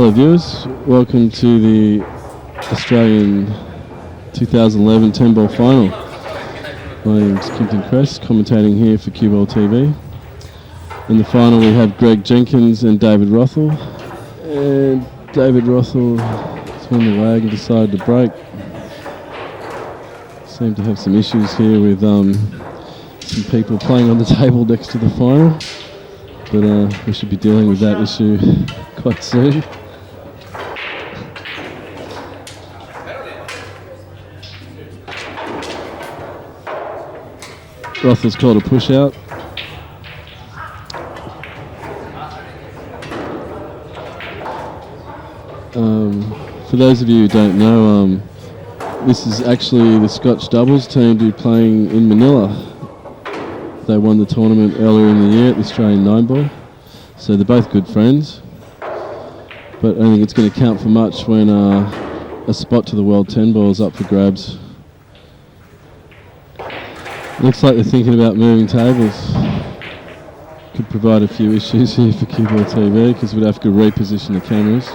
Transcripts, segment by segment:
Hello viewers, welcome to the Australian 2011 10-ball final. My name's Jenkins, commentating here for CueballTV. In the final we have Greg Jenkins and David Rothall. And David Rothall has won the lag and decided to break. Seem to have some issues here with some people playing on the table next to the final. But we should be dealing with that issue quite soon. Rothall's called a push out. For those of you who don't know, this is actually the Scotch doubles team who playing in Manila. They won the tournament earlier in the year at the Australian 9-ball. So they're both good friends. But I don't think it's going to count for much when a spot to the World 10-ball is up for grabs. Looks like they're thinking about moving tables. Could provide a few issues here for CueballTV because we'd have to reposition the cameras.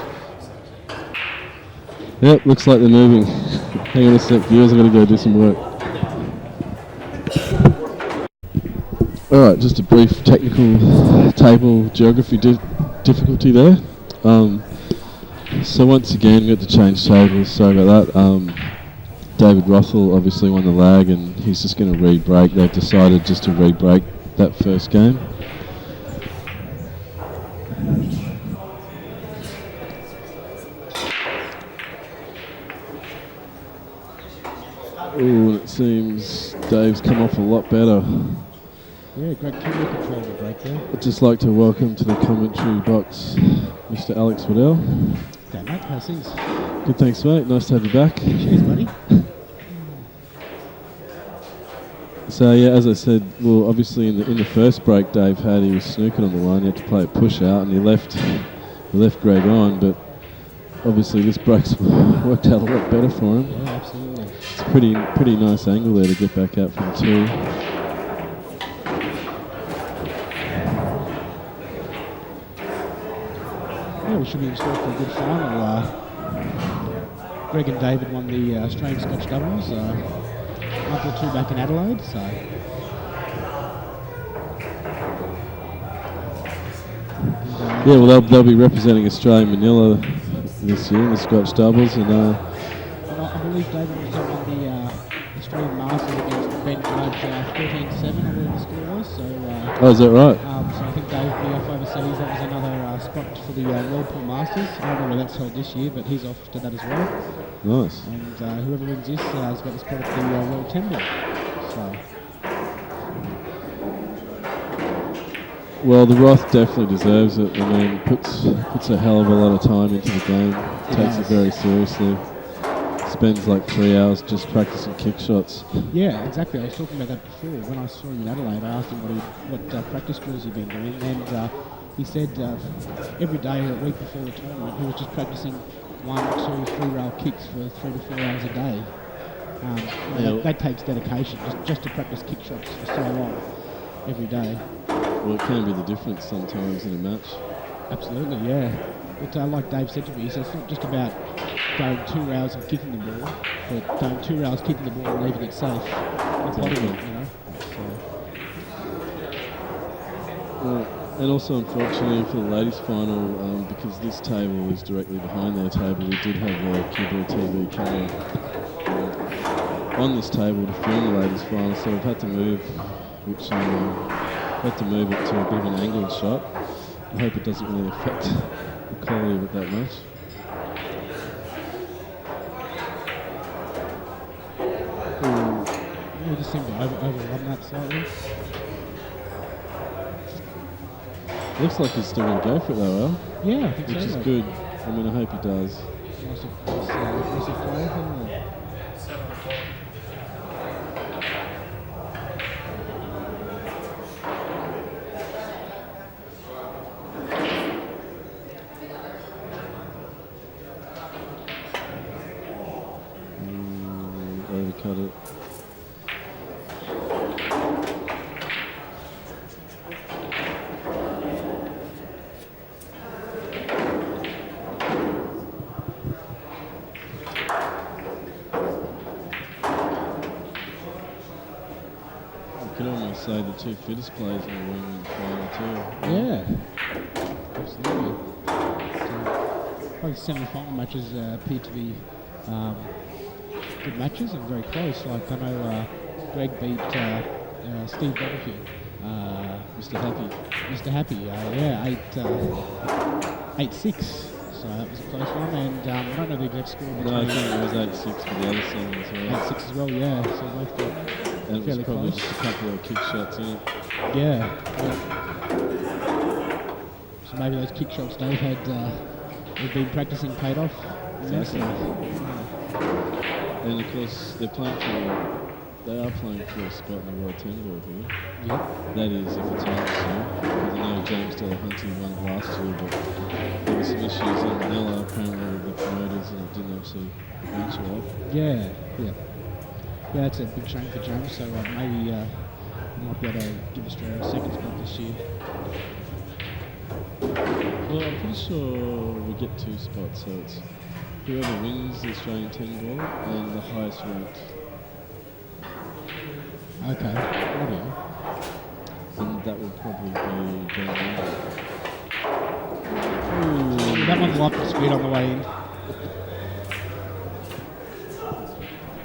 Yep, looks like they're moving. Hang on a sec, viewers, I'm going to go do some work. Alright, just a brief technical table geography difficulty there. So once again, we had to change tables, sorry about that. David Rothall obviously won the lag and he's just going to re-break. They've decided just to re-break that first game. Ooh, it seems Dave's come off a lot better. Yeah, great camera control the break there. I'd just like to welcome to the commentary box Mr. Alex Waddell. Okay, mate, how's things? Good, thanks, mate. Nice to have you back. Cheers, buddy. So yeah, as I said, well, obviously in the first break Dave had, he was snooking on the one. He had to play a push out, and he left Greg on. But obviously this break's worked out a lot better for him. Yeah, absolutely. It's a pretty nice angle there to get back out from two. Yeah, we should be in store for a good final. Greg and David won the Australian Scotch doubles. Month or two back in Adelaide, so yeah, well they'll be representing Australia and Manila this year in the Scotch doubles, and I believe David also won the Australian Masters against Ben Judge 13-7, I believe the score was. So oh, is that right? So I think Dave will be off overseas. That was another spot for the Rothall Masters. I don't know where that's held this year, but he's off to that as well. Nice. And whoever wins this has got the spot at the World 10-ball. So. Well, the Roth definitely deserves it. I mean, puts a hell of a lot of time into the game. Takes it very seriously. Spends like 3 hours just practicing kick shots. Yeah, exactly. I was talking about that before. When I saw him in Adelaide, I asked him what practice drills he'd been doing, and he said every day, a week before the tournament, he was just practicing 1, 2, 3 rail kicks for 3 to 4 hours a day. That takes dedication, just to practice kick shots for so long, every day. Well, it can be the difference sometimes in a match. Absolutely, yeah. But like Dave said to me, he said it's not just about going 2 rounds and kicking the ball, but going 2 rounds kicking the ball and leaving it safe. Exactly. You know. So. And also, unfortunately, for the ladies' final, because this table is directly behind their table, we did have the CueballTV camera on this table to film the ladies' final, so we've had to move, it to a bit of an angled shot. I hope it doesn't really affect the quality of it that much. We just seem to overrun that slightly. Looks like he's still going to go for it though, Al. Yeah, I think so. Which is good. I mean, I hope he does. Nice aggressive play from there. Overcut it. going to say the two fittest players in the room in the final too. Yeah, absolutely. So, both semi-final matches appear to be good matches and very close. Like I know Greg beat Steve Barbecue. Mr. Happy. Mr. Happy, yeah, 8-6. So that was a close one, and I don't know the exact score. No, I think it was 8-6 for the other side as well. 8-6 as well, yeah. So both got And it was fairly probably close. just a couple of kick shots in it. Yeah. So maybe those kick shots Dave had been practicing paid off. Exactly. Yeah. And of course, they are playing for a spot in the World 10 Board here. Yep. That is, if it's on soon. Because I know James Delahunty won it last year, but there were some issues in Manila, apparently, with the promoters, and it didn't actually eventuate. Yeah. Yeah, it's a big shame for James, so maybe we might be able to give Australia a second spot this year. Well, I'm pretty sure we get 2 spots, so it's whoever wins the Australian 10 ball and the highest ranked. Okay. Audio. And that will probably be down there. Ooh, that one's up to speed on the way in.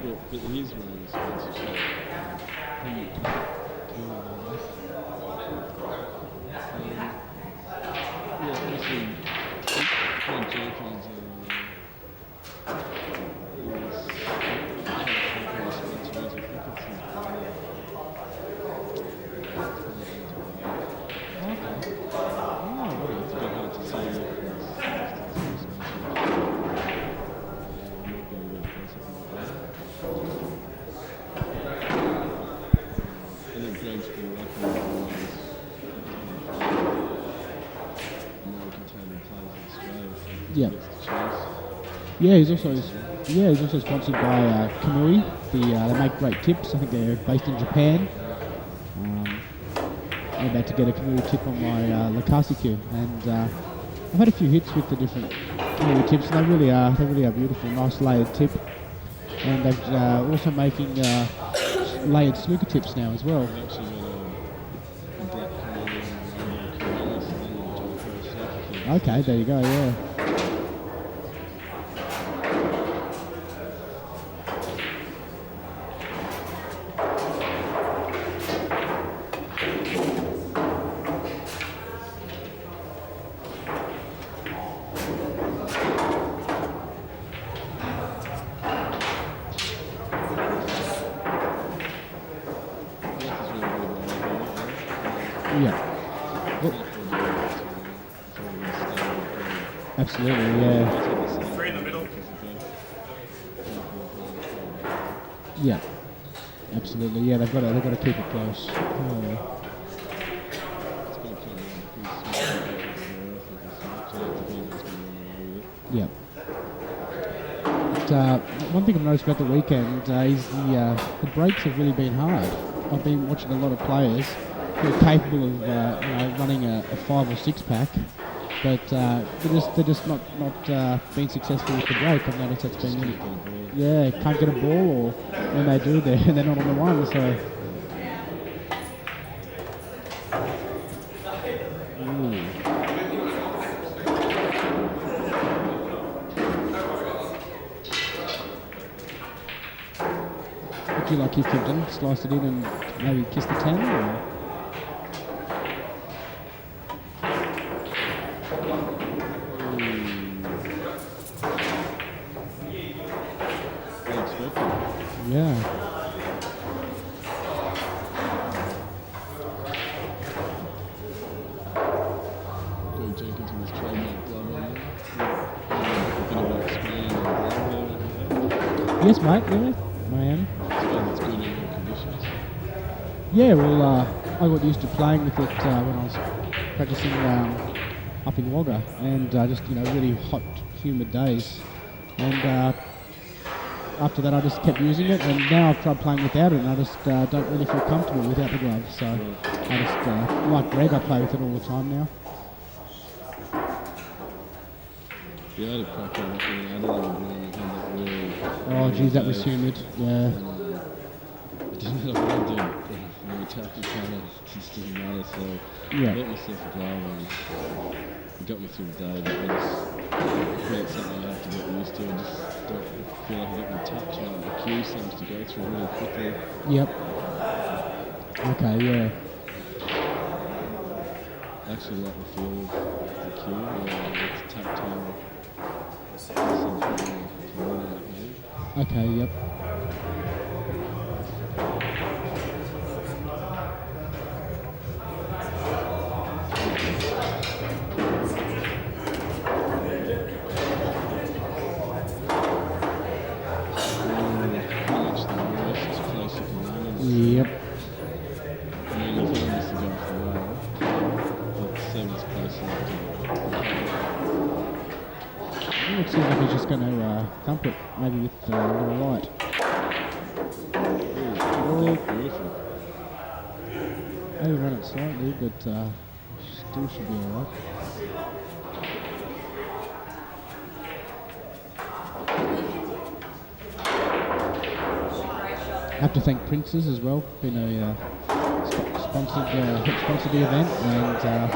Yeah, but here's one of the sponsorship. Yeah, obviously, Jenkins Yeah. Yeah, he's also sponsored by Kamui. They make great tips. I think they're based in Japan. I'm about to get a Kamui tip on my Lakasi cube, and I've had a few hits with the different Kamui tips, and they really are beautiful, nice layered tip. And they're also making layered snooker tips now as well. Okay, there you go. Yeah. Absolutely, yeah. 3 in the middle. Yeah, absolutely. Yeah, they've got to keep it close. Yeah. But, one thing I've noticed about the weekend is the breaks have really been hard. I've been watching a lot of players who are capable of running a 5 or 6 pack. But they're just not being successful with the break. I've noticed that's been really, can't get a ball, or when they do, they're not on the one. So. Would you like if you've done sliced it in and maybe kiss the 10? Or? Yeah. Jenkins with his trademark glove on there. Yes, mate. Yeah, I am. It's good in all conditions. Yeah, well, I got used to playing with it when I was practicing up in Wagga, and just really hot, humid days, and. After that, I just kept using it, and now I've tried playing without it, and I just don't really feel comfortable without the gloves. So I just, like Greg, I play with it all the time now. Yeah, I had a crack on it in Adelaide when we had that really... Oh, geez, that was humid. Yeah. It didn't have what I did. attack each other. It just doesn't matter. So Yeah. I let myself a glove and it got me through the day. But I think it's something I have to get used to. I just don't feel like I get my touch and the cue seems to go through really quickly. Yep. Okay, yeah. I actually like the feel of the cue, it's tactile. Okay, yep. Yep. I mean, if I was to go for a while, but 7's close enough to It seems like he's just going to thump it, maybe with the right. Ooh, beautiful. Overrun it slightly, but still should be alright. I have to thank Prince's as well, been a sponsored the event, and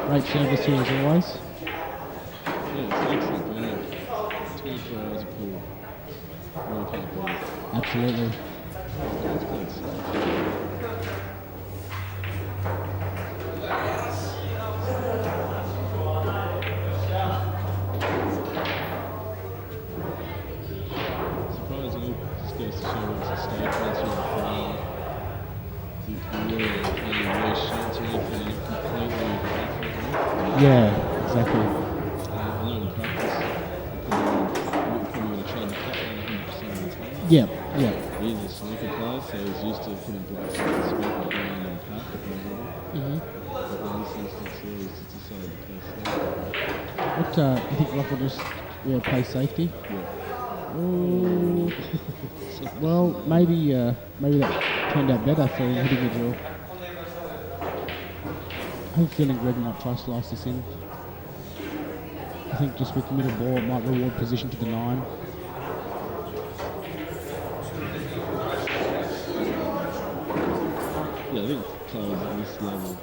great service here as always. Yeah, it's excellent venue. 24 hours of pool. Really can't beat it. Absolutely. It's great stuff. Surprisingly, just goes to show it's a stage once you're on the final. You can really play loose shots or anything and completely different. Yeah, exactly. I know in practice, you're probably going to try to cut that 100% of the time. Yeah, yeah. He's a snooker player, so he's used to putting blocks on the spot and going and pack at no level. Mm-hmm. But in this instance here, he's just decided to play safe. What, you think Rothall just play safety? Yeah. Ooh. Well, maybe that turned out better for him hitting the drill. I have a feeling Greg might try to slice this in. I think just with middle ball, it might reward position to the 9. Yeah, I think players at this level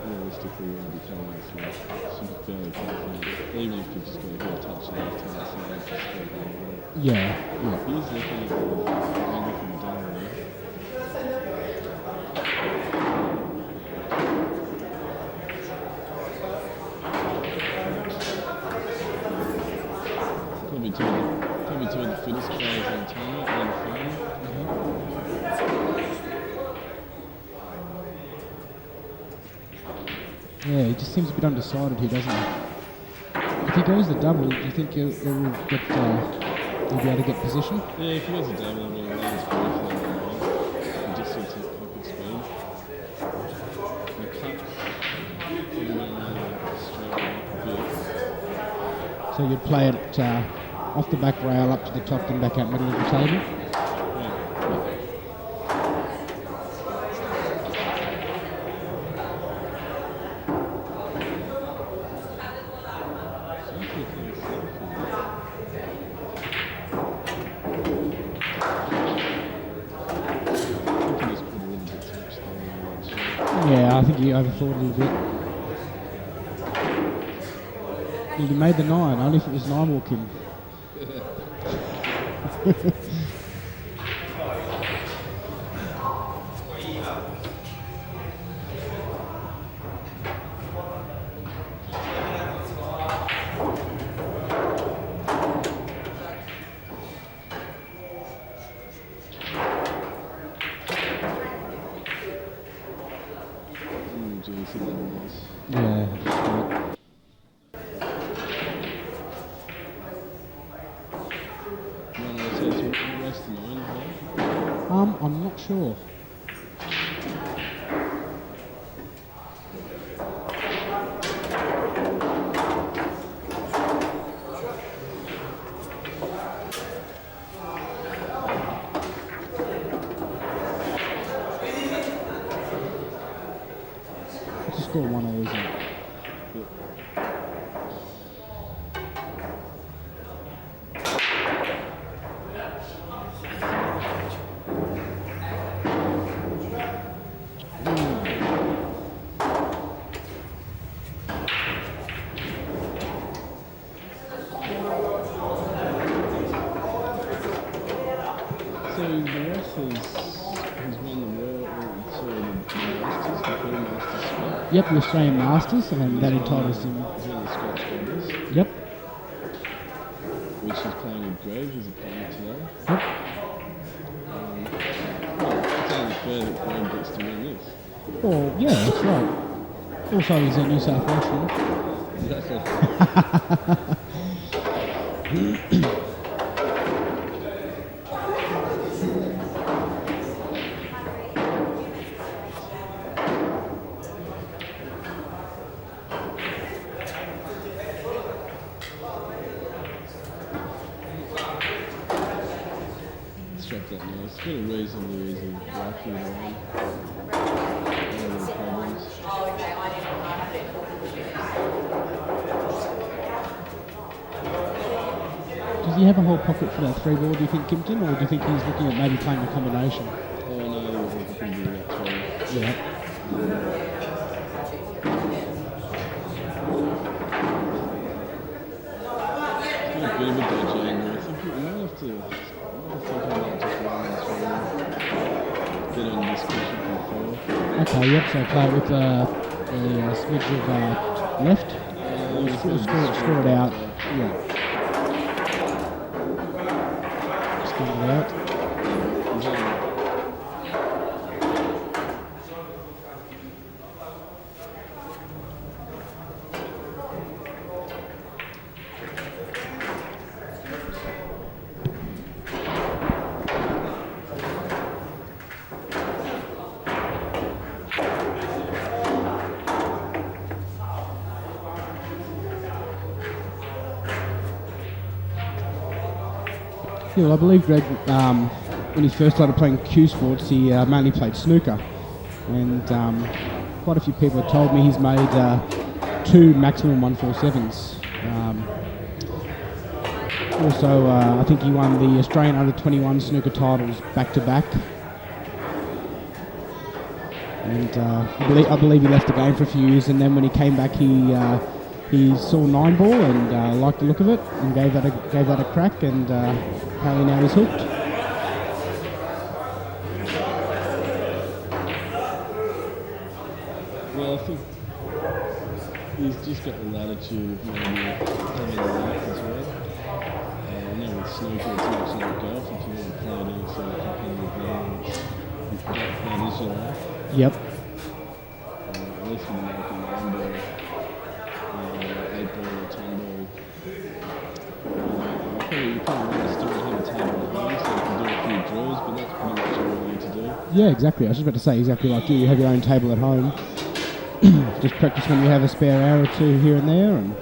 realistically will be playing this like should be fairly confident. Even if you've just got to hit a touch left to the side, just go down. Yeah. He's looking at the angle from down there. Probably two of the fittest players on the tournament and the final. Yeah, he just seems a bit undecided here, doesn't he? If he goes the double, do you think he'll be able to get position? Yeah, if he goes a double, it will allow his growth on the line. He just needs his pocket speed. The cut straight up a bit. So you'd play it off the back rail up to the top and back out middle of the table? Yeah, I think he overthought a little bit. Well, he made the 9, only if it was 9 walking. Yeah. I'm not sure. It's a score 1-0, isn't it? So the ref has won the world, Masters, the Full Masters spot. Yep, the Australian Masters, and that entitles him. He's won the Scotch Doubles, Yep. which he's playing with Greg, who's a partner today. Yep. Well, it's only fair that Greg gets to win this. Oh, yeah, that's right. Also, he's a New South Western. Exactly. Strap that now. It's been a reasonably easy lucky one. No problems. Does he have a whole pocket for that 3 ball, do you think, Kimpton, or do you think he's looking at maybe playing a combination? Oh no, I think he can do that too. Yeah. It's been a bit of a dodgy angle. I think we might have to think about just running through, get on this position before. Okay, yep, so play it with the switch of left. Score it out. Yeah. Score it out. Yeah, well, I believe Greg, when he first started playing Q Sports, he mainly played snooker, and quite a few people have told me he's made 2 maximum 147s. Also, I think he won the Australian Under-21 snooker titles back to back, and I believe he left the game for a few years, and then when he came back, he saw 9 ball and liked the look of it and gave that a crack, and apparently now he's hooked. Well, I think he's just got the latitude of maybe having a life as well. I know with snooker it's much like golf. If you want to play it any sort of competitive game, that is your life. Yep. At least when you're making 9 ball, 8 ball or 10 ball. You probably want to still have a table at home so you can do a few draws, but that's pretty much all you need to do. Yeah, exactly. I was just about to say exactly like you. You have your own table at home. Just practice when you have a spare hour or two here and there. And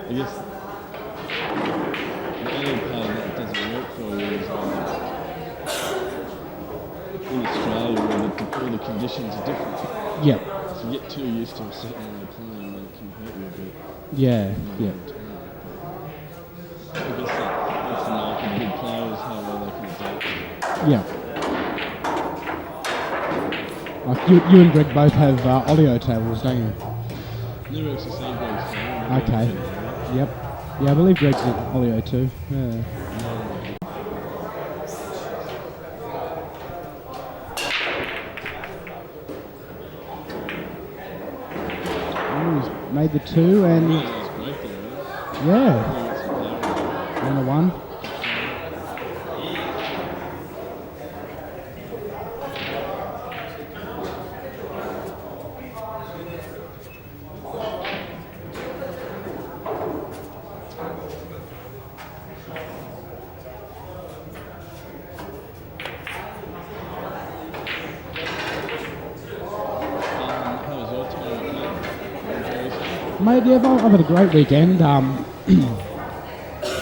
I guess the only part of that doesn't work for you is in Australia where all the conditions are different. yeah, If you get too used to a certain way of playing, then it can hurt you a bit. yeah. I guess that's the mark of good players, how well they can adapt. Yeah. Like you and Greg both have oleo tables, don't you? Never actually seen Greg's game. Okay. Yep. Yeah, I believe Greg's an oleo too. Yeah. Oh, he's made the 2 and That was great there, right? yeah, That's the power. and a 1. How was your tournament? Mate, yeah, I've had a great weekend.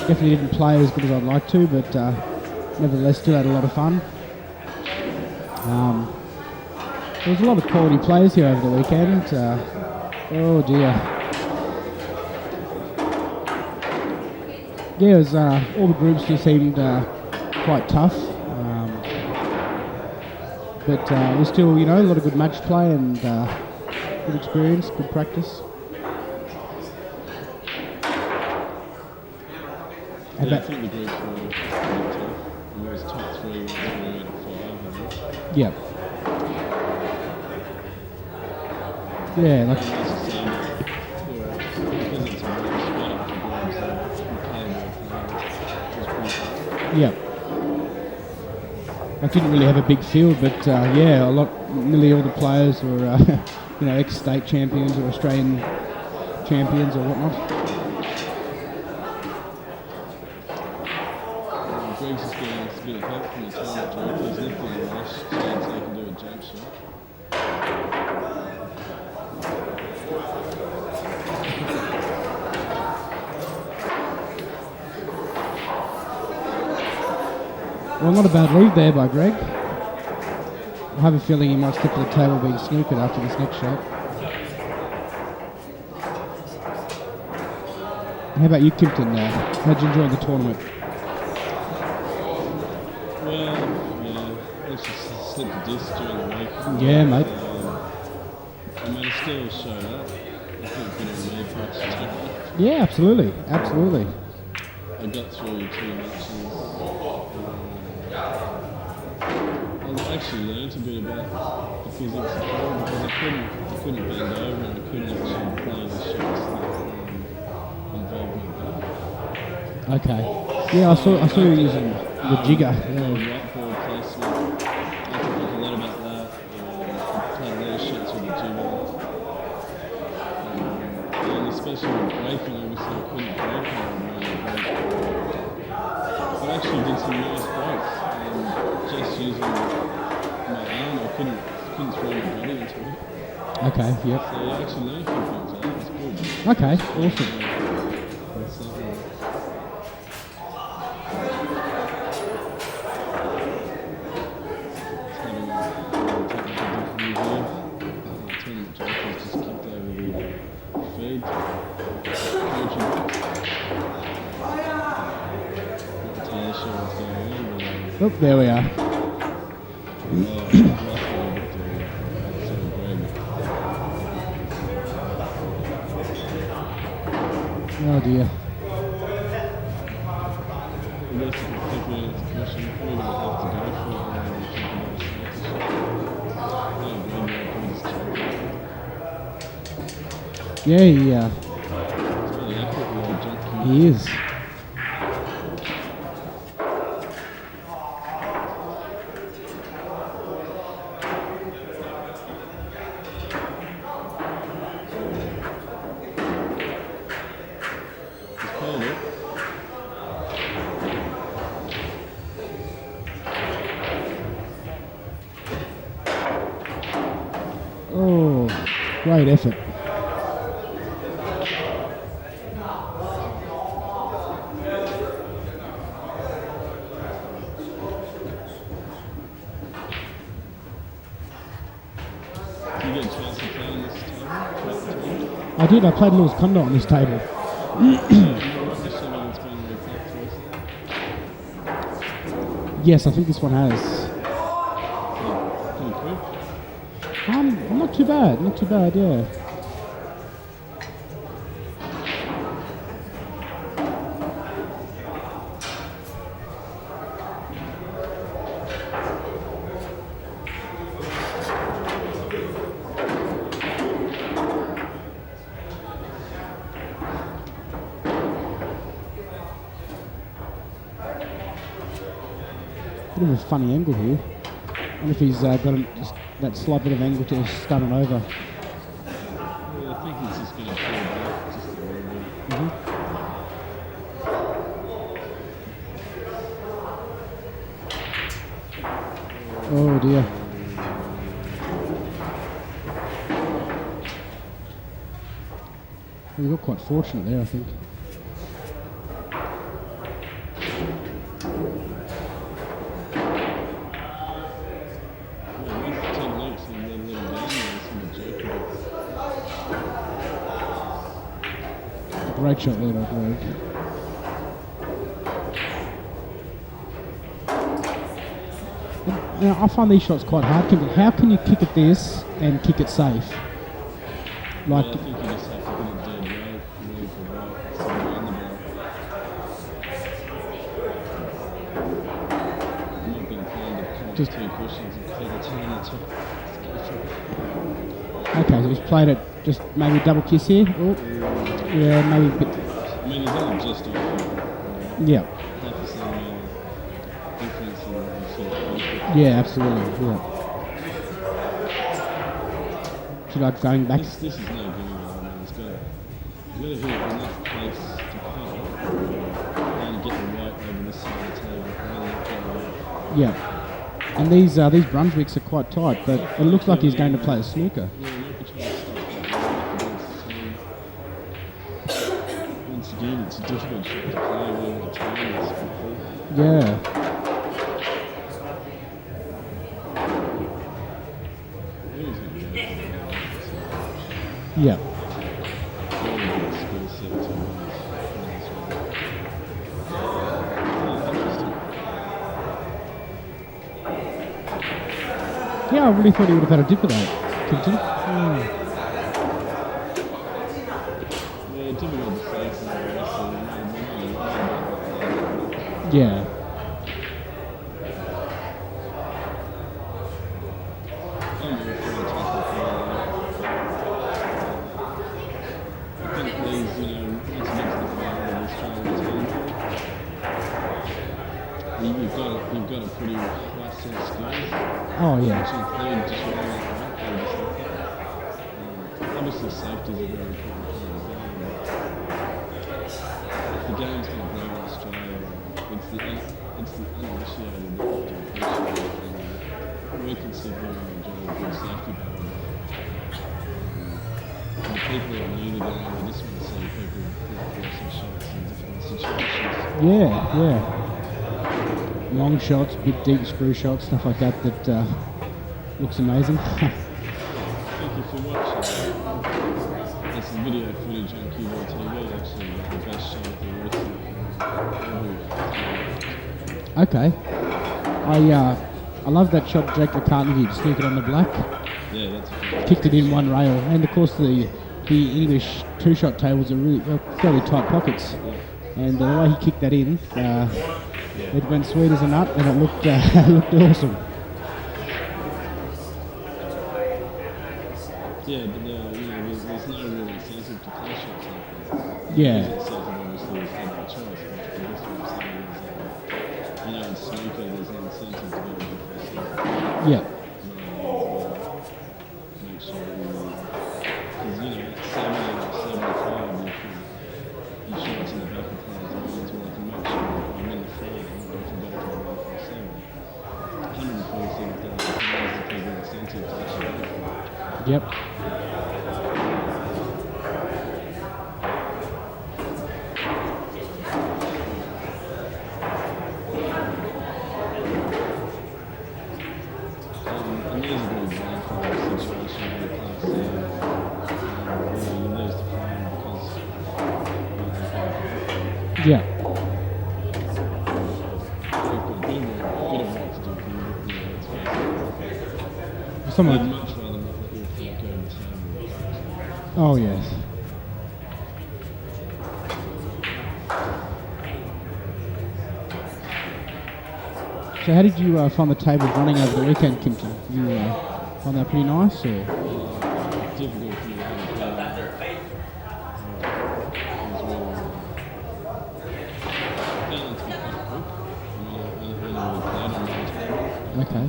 Definitely didn't play as good as I'd like to, but nevertheless still had a lot of fun. There was a lot of quality players here over the weekend. Oh dear. Yeah, it was, all the groups just seemed quite tough. But it was still, a lot of good match play and good experience, good practice. How Yeah, I about, think the groups were pretty tough. And it was top 3 went through out of 5, I think. yeah. Yeah, like, And that's the same because it's a race, right up the grabs, the calibre of players was pretty high. yeah. I didn't really have a big field, but yeah, nearly all the players were, ex-state champions or Australian champions or whatnot. Greg's is getting a bit of help from the tournament director. He's lifting a last chance they can do a jump shot. Well, not a bad lead there by Greg. I have a feeling he might step to the table being snookered after this next shot. How about you, Kimpton? How'd you enjoy the tournament? Well, yeah, let's just slip the disc during the week. Yeah, mate. I mean, it still showed up. I think a bit of a lead patch too. Yeah, absolutely, absolutely. I got through 2 matches. I actually learned a bit about the physics of it because I couldn't bend over and I couldn't actually play the shots that involved me that. Okay. Yeah, I saw you using the jigger. Yeah. Rothall placement. I had to think a lot about that. Played a lot of shots with the jigger. And especially with braking, obviously I couldn't brake on but I actually did some nice brakes. Just using my arm, I couldn't throw my body into it. Okay, yep. So I actually learned a few things. That was good. Okay, awesome. That's that Tournament Jenkins just kicked over the feed. Not entirely sure what's going on, but Oh, there we are. Oh dear. Yeah, he is. Oh, great effort. I did. I played Lewis Condor on this table. Yes, I think this one has. Not too bad. Not too bad. Yeah. Bit of a funny angle here. I wonder if he's got just that slight bit of angle to stun it over. Yeah, I think he's just going to pull back just a little bit. Oh dear. We got quite fortunate there, I think. Great shot there by Greg. Now, I find these shots quite hard. How can you kick at this and kick it safe? Like, I think you just have to put it dead right, really for right, somewhere in the ball. just two cushions and feather two on the top. Okay, so he's played it just maybe double kiss here. Oh, yeah, maybe a bit. I mean, he's only just off it. Yeah. Half a centimetre difference in sort of. Yeah, absolutely. Yeah. Should I going back? This is no good. I mean, he's got to hit enough pace to cut and get the right over this side of the table. Yeah. And these Brunswicks are quite tight, but it looks like he's going to play a snooker. Once again, it's a difficult shot to play where the time is quickly. Yeah. Yeah. Yeah, I really thought he would have had a dip of that. Kimpton. Yeah, difficult to say for the rest of them. Yeah. You've got a pretty nice set of skills. Oh, yeah. Which include just running like that and just like that. Obviously, safety is a very important part of the game. If the game's going to grow in Australia, it's the uninitiated that have to appreciate it. And we can sit here and enjoy a good safety battle. The people who are new to the game, I just want to see people force some shots in different situations. Yeah, yeah. Long shots, big deep screw shots, stuff like that looks amazing. Thank you for watching. There's some video footage on CueballTV, actually, the best shot of the Okay. I love that shot Jake McCartney did, sneak it on the black. Yeah, that's a kicked it in one rail, and of course the English two-shot tables are fairly tight pockets, and the way he kicked that in, it went sweet as a nut, and it looked awesome. Yeah, but there's no real incentive to play shots like that. Yeah. The incentive obviously is to by choice, but I guess what I'm saying is, in snooker there's an incentive to go to different shots. Yeah. Make sure because at 70 or 75 you shots in the back of players' minds, well I can make sure I'm in the front and I can go for a 147. 147,000 players is a big incentive to actually go for it. Yep. And there's a good example of a situation where you can't see you lose the frame because Yeah. you've got a bit of work to do for you. Let's face it. I'd Someone. much rather not let your foot go in the table. Oh yes. So how did you find the tables running over the weekend, Kimpton? You find that pretty nice, or? Difficult for you to have a play. Balance was quite quick. I really played on my table. Okay.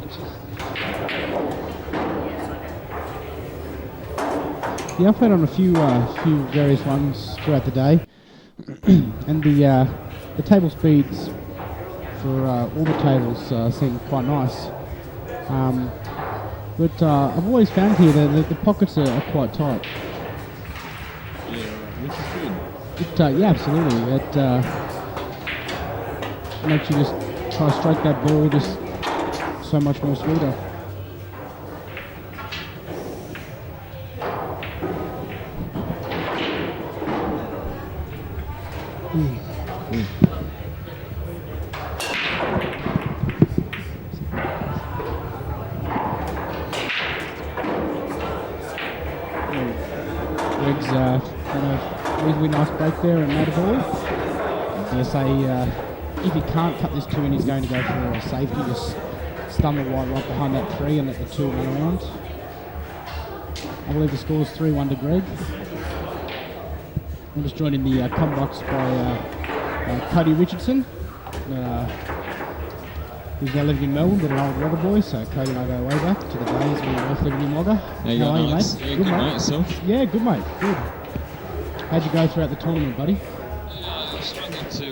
Yeah, I played on a few various ones throughout the day, and the table speeds for all the tables seem quite nice. But I've always found here that the pockets are quite tight. Yeah, which is good. Yeah, absolutely. It makes you just try to stroke that ball just so much more smoother. Greg's done a reasonably nice break there and made a ball. I was going to say, if he can't cut this two in, he's going to go for a safety, just stun the white right behind that 3 and let the 2 run around. I believe the score's 3-1 to Greg. I'm just joined in the com box by Cody Richardson. He's now living in Melbourne, but an old Wagga boy, so Cody and I go way back to the days when we were both living in Wagga. How are you, mate? Yeah, good, mate. Yourself? Yeah, good, mate. Good. How'd you go throughout the tournament, buddy? I struggled to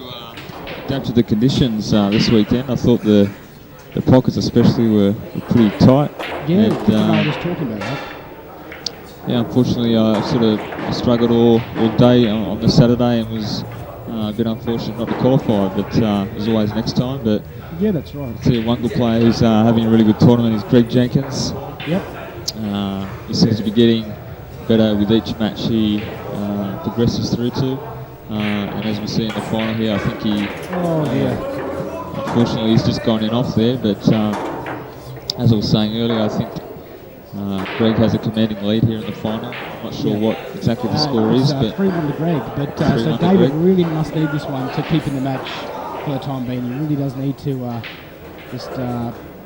adapt to the conditions this weekend. I thought the pockets especially were pretty tight. Yeah, I was talking about that. Yeah, unfortunately I sort of struggled all day on the Saturday and was a bit unfortunate not to qualify, but there's always next time. But yeah, that's right. I see one good player who's having a really good tournament is Greg Jenkins. Yep. He seems to be getting better with each match he progresses through to. And as we see in the final here, I think he... Unfortunately, he's just gone in off there, but as I was saying earlier, I think Greg has a commanding lead here in the final. I'm not sure what exactly the score is, but 3-1 to Greg. But so David really must need this one to keep in the match for the time being. He really does need to just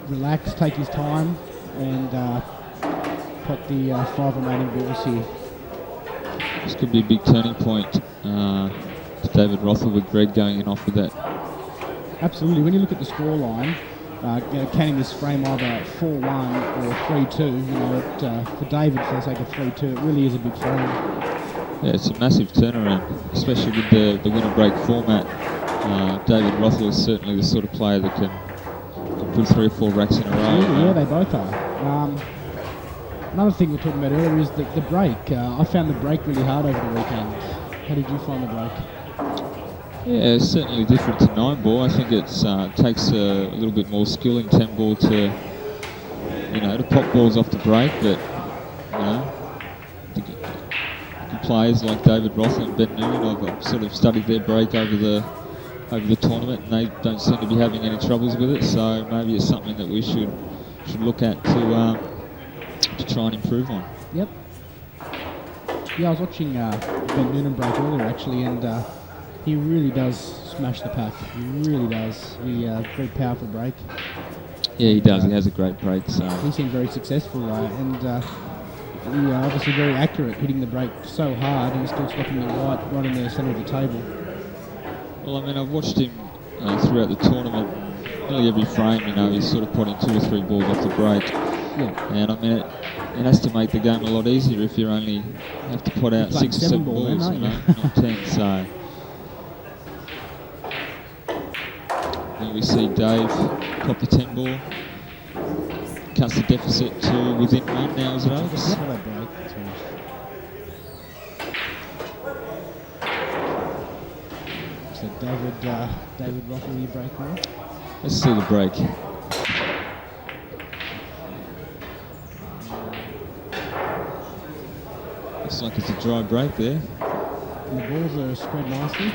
relax, take his time, and put the 5 remaining balls here. This could be a big turning point to David Rothall with Greg going in off with that. Absolutely. When you look at the score line, counting this frame either 4-1 or 3-2, for David, for the sake of 3-2, it really is a big frame. Yeah, it's a massive turnaround, especially with the winner break format. David Rothall is certainly the sort of player that can put 3 or 4 racks in a row. Absolutely, yeah, they both are. Another thing we were talking about earlier is the break. I found the break really hard over the weekend. How did you find the break? Yeah, it's certainly different to 9-ball. I think it takes a little bit more skill in 10-ball to pop balls off the break, but the good players like David Rothall and Ben Noonan, I've sort of studied their break over the tournament, and they don't seem to be having any troubles with it. So maybe it's something that we should look at to try and improve on. Yep. Yeah, I was watching Ben Noonan break earlier actually, and he really does smash the pack. He really does. Very powerful break. Yeah, he does. He has a great break. So he seemed very successful, and he obviously very accurate, hitting the break so hard and still stopping it right in the centre of the table. Well, I mean, I've watched him throughout the tournament. Nearly every frame, he's sort of putting 2 or 3 balls off the break. Yeah. And I mean, it has to make the game a lot easier if you only have to put out 6 or 7 balls, not 10. So then we see Dave pop the 10 ball, cuts the deficit to within 1 now as it opens. So David Rothall, you break now. Let's see the break. Looks like it's a dry break there. And the balls are spread nicely.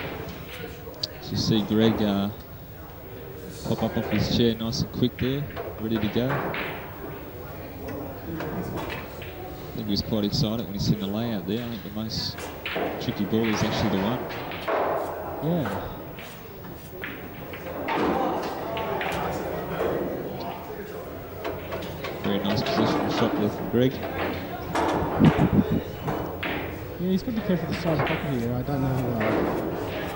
So you see Greg pop up off his chair nice and quick there, ready to go. I think he was quite excited when he seen the layout there. I think the most tricky ball is actually the one. Yeah. Very nice positional shot there from Greg. Yeah, he's got to be careful with the size of pocket here. I don't know.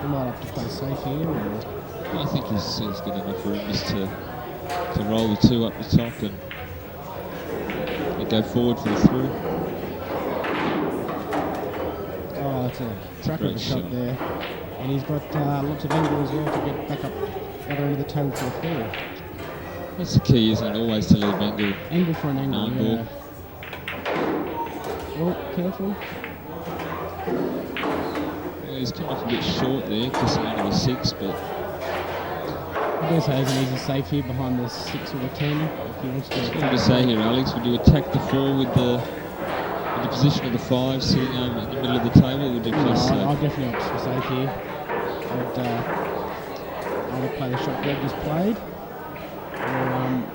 He might have to play safe here. Or... I think he's good enough room just to roll the 2 up the top and go forward for the through. Oh, it's a track of a shot there. And he's got lots of angle as well to get back up the other end of the table for the 4. That's the key, isn't it? Always to leave angle. Angle for an angle, yeah. Oh, careful. Well, he's come off a bit short there, kissing under the 6, but... I guess he has an easy save here behind the 6 or the 10. If he wants to what to say here, Alex? Would you attack the 4 with the position of the 5 sitting over in the middle of the table, or would you play safe? I'll definitely opt for safe here. I would play the shot Greg just played.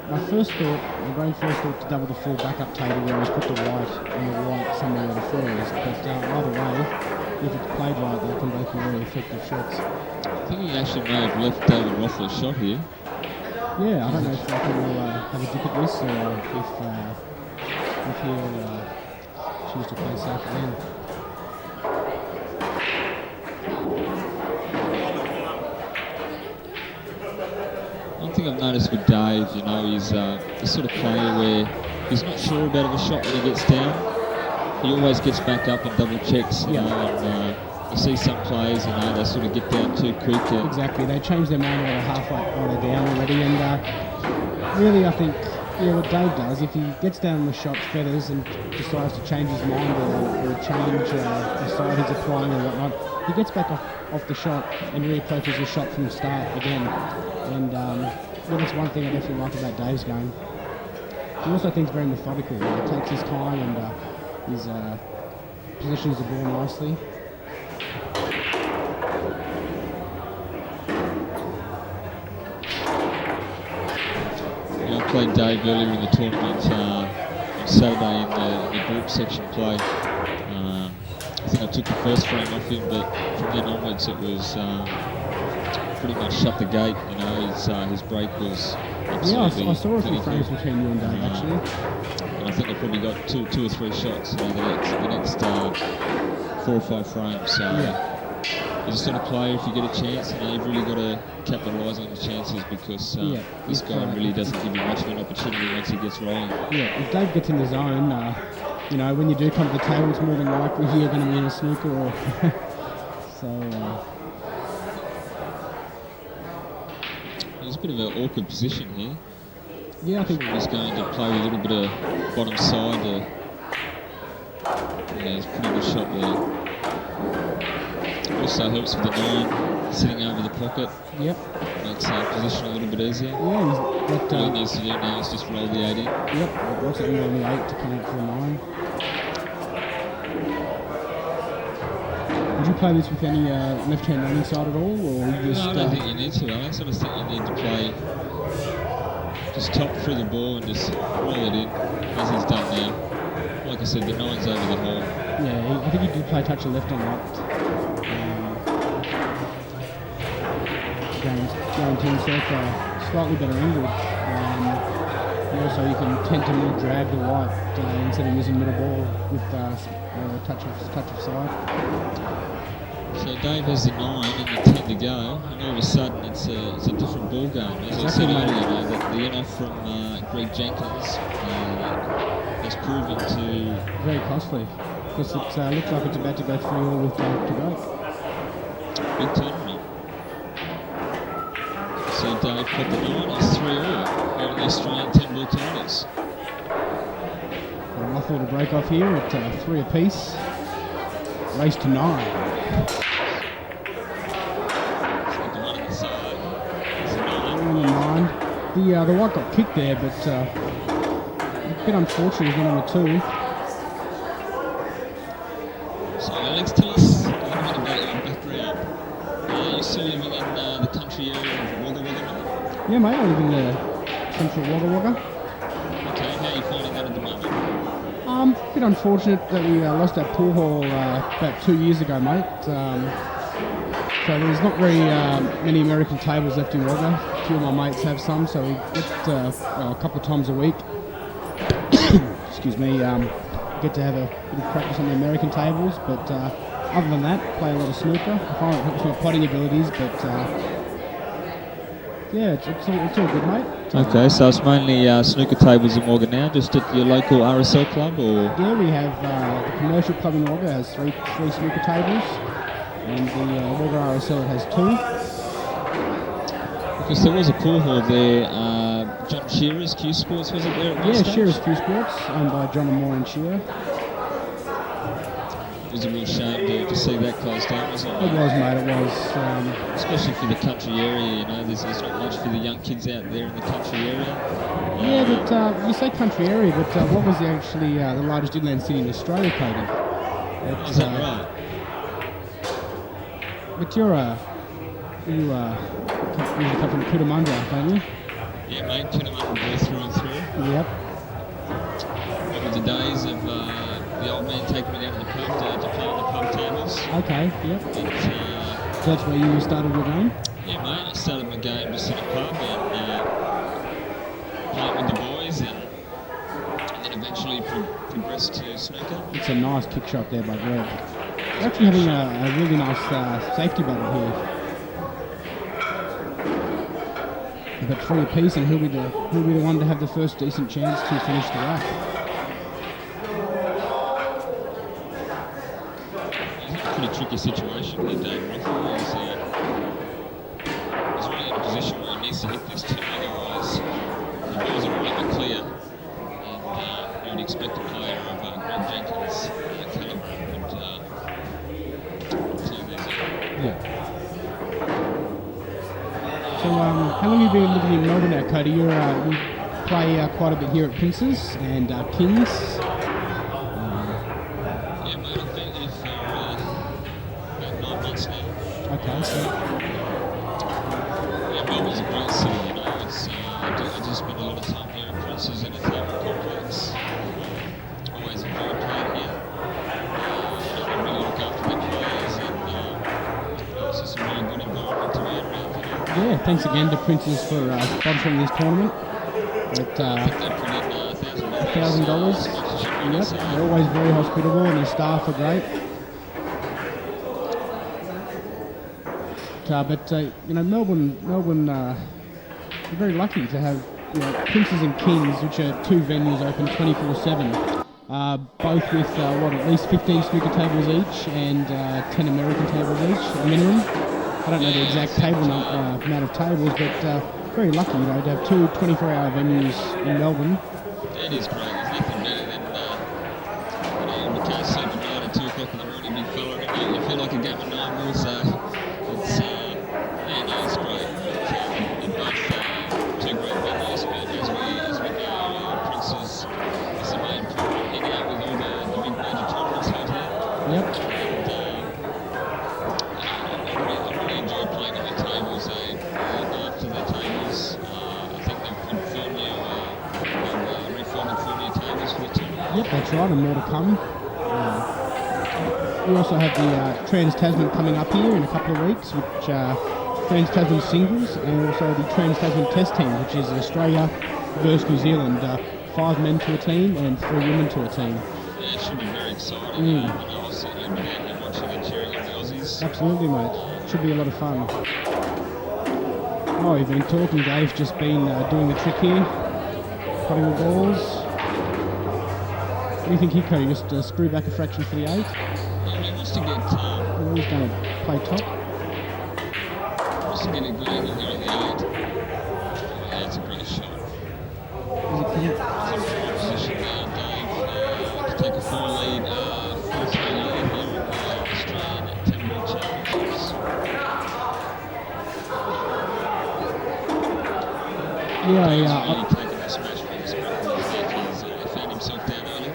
My brain first thought to double the 4 backup table where he's put the white and the white somewhere where the 4 is. But either way, if it's played right, they can both be very effective shots. I think he actually may have left David Rothall a shot here. Yeah, I don't know if Rothall will have a dip at this or if he'll choose to play safe again. One thing I've noticed with Dave, you know, he's the sort of player where he's not sure about a shot when he gets down. He always gets back up and double checks, you know, and you see some players, you know, they sort of get down too quick. Exactly, they change their mind while they're halfway, while they're down already, and really I think, what Dave does, if he gets down on the shot, feathers, and decides to change his mind or change the side he's applying or whatnot, he gets back off the shot and reapproaches the shot from the start again. And that's one thing I definitely like about Dave's game. He also thinks very methodical. He takes his time and positions the ball nicely. I played Dave earlier in the tournament on Saturday in the group section play. I think I took the first frame off him, but from then onwards it was pretty much shut the gate. You know, his break was absolutely. Yeah, I saw a few frames between you and Dave actually. And I think I probably got two or three shots. You know, the next 4 or 5 frames. So he's the sort of player, if you get a chance, you know, you've really got to capitalise on the chances because this guy really doesn't give you much of an opportunity once he gets rolling. Yeah, if Dave gets in the zone, you know, when you do come to the table, it's more than likely you're going to be in a snooker or so. It's a bit of an awkward position here. Yeah, I think he's going to play with a little bit of bottom side. Yeah, it's a pretty good shot there. Also helps with the 9 sitting over the pocket. Yep. Makes position a little bit easier. Yeah, all he needs to do now is just roll the 8 in. Yep, what's it on the 8 to come out for the 9. Would you play this with any left-hand running side at all, or you just? No, I don't think you need to, Alex. I just think you need to play just top through the ball and just roll it in, as he's done now. Like I said, the 9's over the hole. Yeah, I think he did play touch of left on that. Guarantee himself slightly better angle. And also you can tend to more drag the right instead of using middle ball with touch of side. So Dave has the 9 and the 10 to go, and all of a sudden it's a different ball game. As I said earlier, you know, that the in-off from Jenkins has proven to very costly because it looks like it's about to go 3-all with Dave to go. Big tournament. So Dave put the 9, it's 3-all over the Australian 10-ball tournaments. Rothall to break off here at 3 apiece. Race to 9. The white got kicked there, but a bit unfortunate he's not on the 2. So Alex, tell us a little bit about your background. You're still living in the country area of Wagga Wagga now? Yeah, mate, I live in the central Wagga Wagga. Okay, how are you finding that at the moment? A bit unfortunate that we lost that pool hall about 2 years ago, mate. So there's not very many American tables left in Wagga. A few of my mates have some, so we get a couple of times a week. Excuse me. Get to have a bit of practice on the American tables, but other than that, play a lot of snooker. I find it helps my potting abilities, but yeah, it's all good, mate. Okay, so it's mainly snooker tables in Wagga now, just at your local RSL club, or? Yeah, we have the commercial club in Wagga has three snooker tables, and the Wagga RSL has 2. Because there was a pool hall there, John Shearer's Q Sports, was it there at one stage? Shearer's Q Sports, owned by John and Maureen Shearer. It was a real shame to see that closed down, wasn't it? It was, mate, it was. Especially for the country area, you know, there's not much for the young kids out there in the country area. Yeah, but you say country area, but what was actually the largest inland city in Australia, Cody? Is that right? But you come from Cootamundra, don't you? Yeah, mate, Cootamundra boy through and through. Yep. Remember the days of the old man taking me down to the pub to play on the pub tables. Okay, yep. But, so that's where you started your game? Yeah, mate, I started my game just in a pub, and pass to snooker. It's a nice kick shot there by Greg. They're actually having a really nice safety battle here. But 3 apiece, and who'll be the one to have the first decent chance to finish the rack? Pretty tricky situation here, Dave Rothall. He's really in a position where he needs to hit this too, otherwise the balls are really clear, and you would expect a player of Greg Jenkins' calibre would clear these out. Yeah. So, how long have you been living in Melbourne now, Cody? You play quite a bit here at Prince's and Kings. Yeah, mate, I've been here for about 9 months now. Okay, so Yeah, Melbourne's a great city, you know. I just spend a lot of time here at Prince's Entertainment Complex. Always enjoyed playing here. They really look after their players, and it's just a really good environment to be around here. yeah, thanks again to Prince's for sponsoring this tournament. I think they put in $1,000. Yep, they're always very hospitable and their staff are great. But you know, Melbourne, we're very lucky to have Prince's and Kings, which are 2 venues open 24/7, both with at least 15 snooker tables each and 10 American tables each, minimum. I don't know the exact amount of tables, but very lucky, to have 2 24-hour venues in Melbourne. It is great. There's nothing better than in the case of night at 2 o'clock in the morning, big fella, and you feel like a game of 9 ball, so it's it's great. They're both 2 great venues, but as we know, Prince's is the main hang out with all the big major tournaments out here. Yep. I really enjoy playing at the tables. They go up to the tables. I think they've confirmed reformed 4 new tables for the tournament. Yep, that's right, and more to come. We also have the Trans-Tasman coming up here in a couple of weeks, which Trans-Tasman singles, and also the Trans-Tasman test team, which is Australia versus New Zealand. 5 men to a team and 3 women to a team. Yeah, it should be very exciting. I'll certainly be out here watching and cheering on the Aussies. Absolutely, mate. Should be a lot of fun. Oh, you've been talking, Dave's just been doing the trick here, cutting the balls. What do you think here, Cody? Just screw back a fraction for the 8? Yeah, he wants to get He's going to play top. wants to get a good angle here on the 8. Yeah, it's a great shot. Is it clear? It's in position now, Dave, to take a 4 lead, 4-3 lead here at the Australian 10 World Championships. Yeah, Really taking this match from his He found himself down early.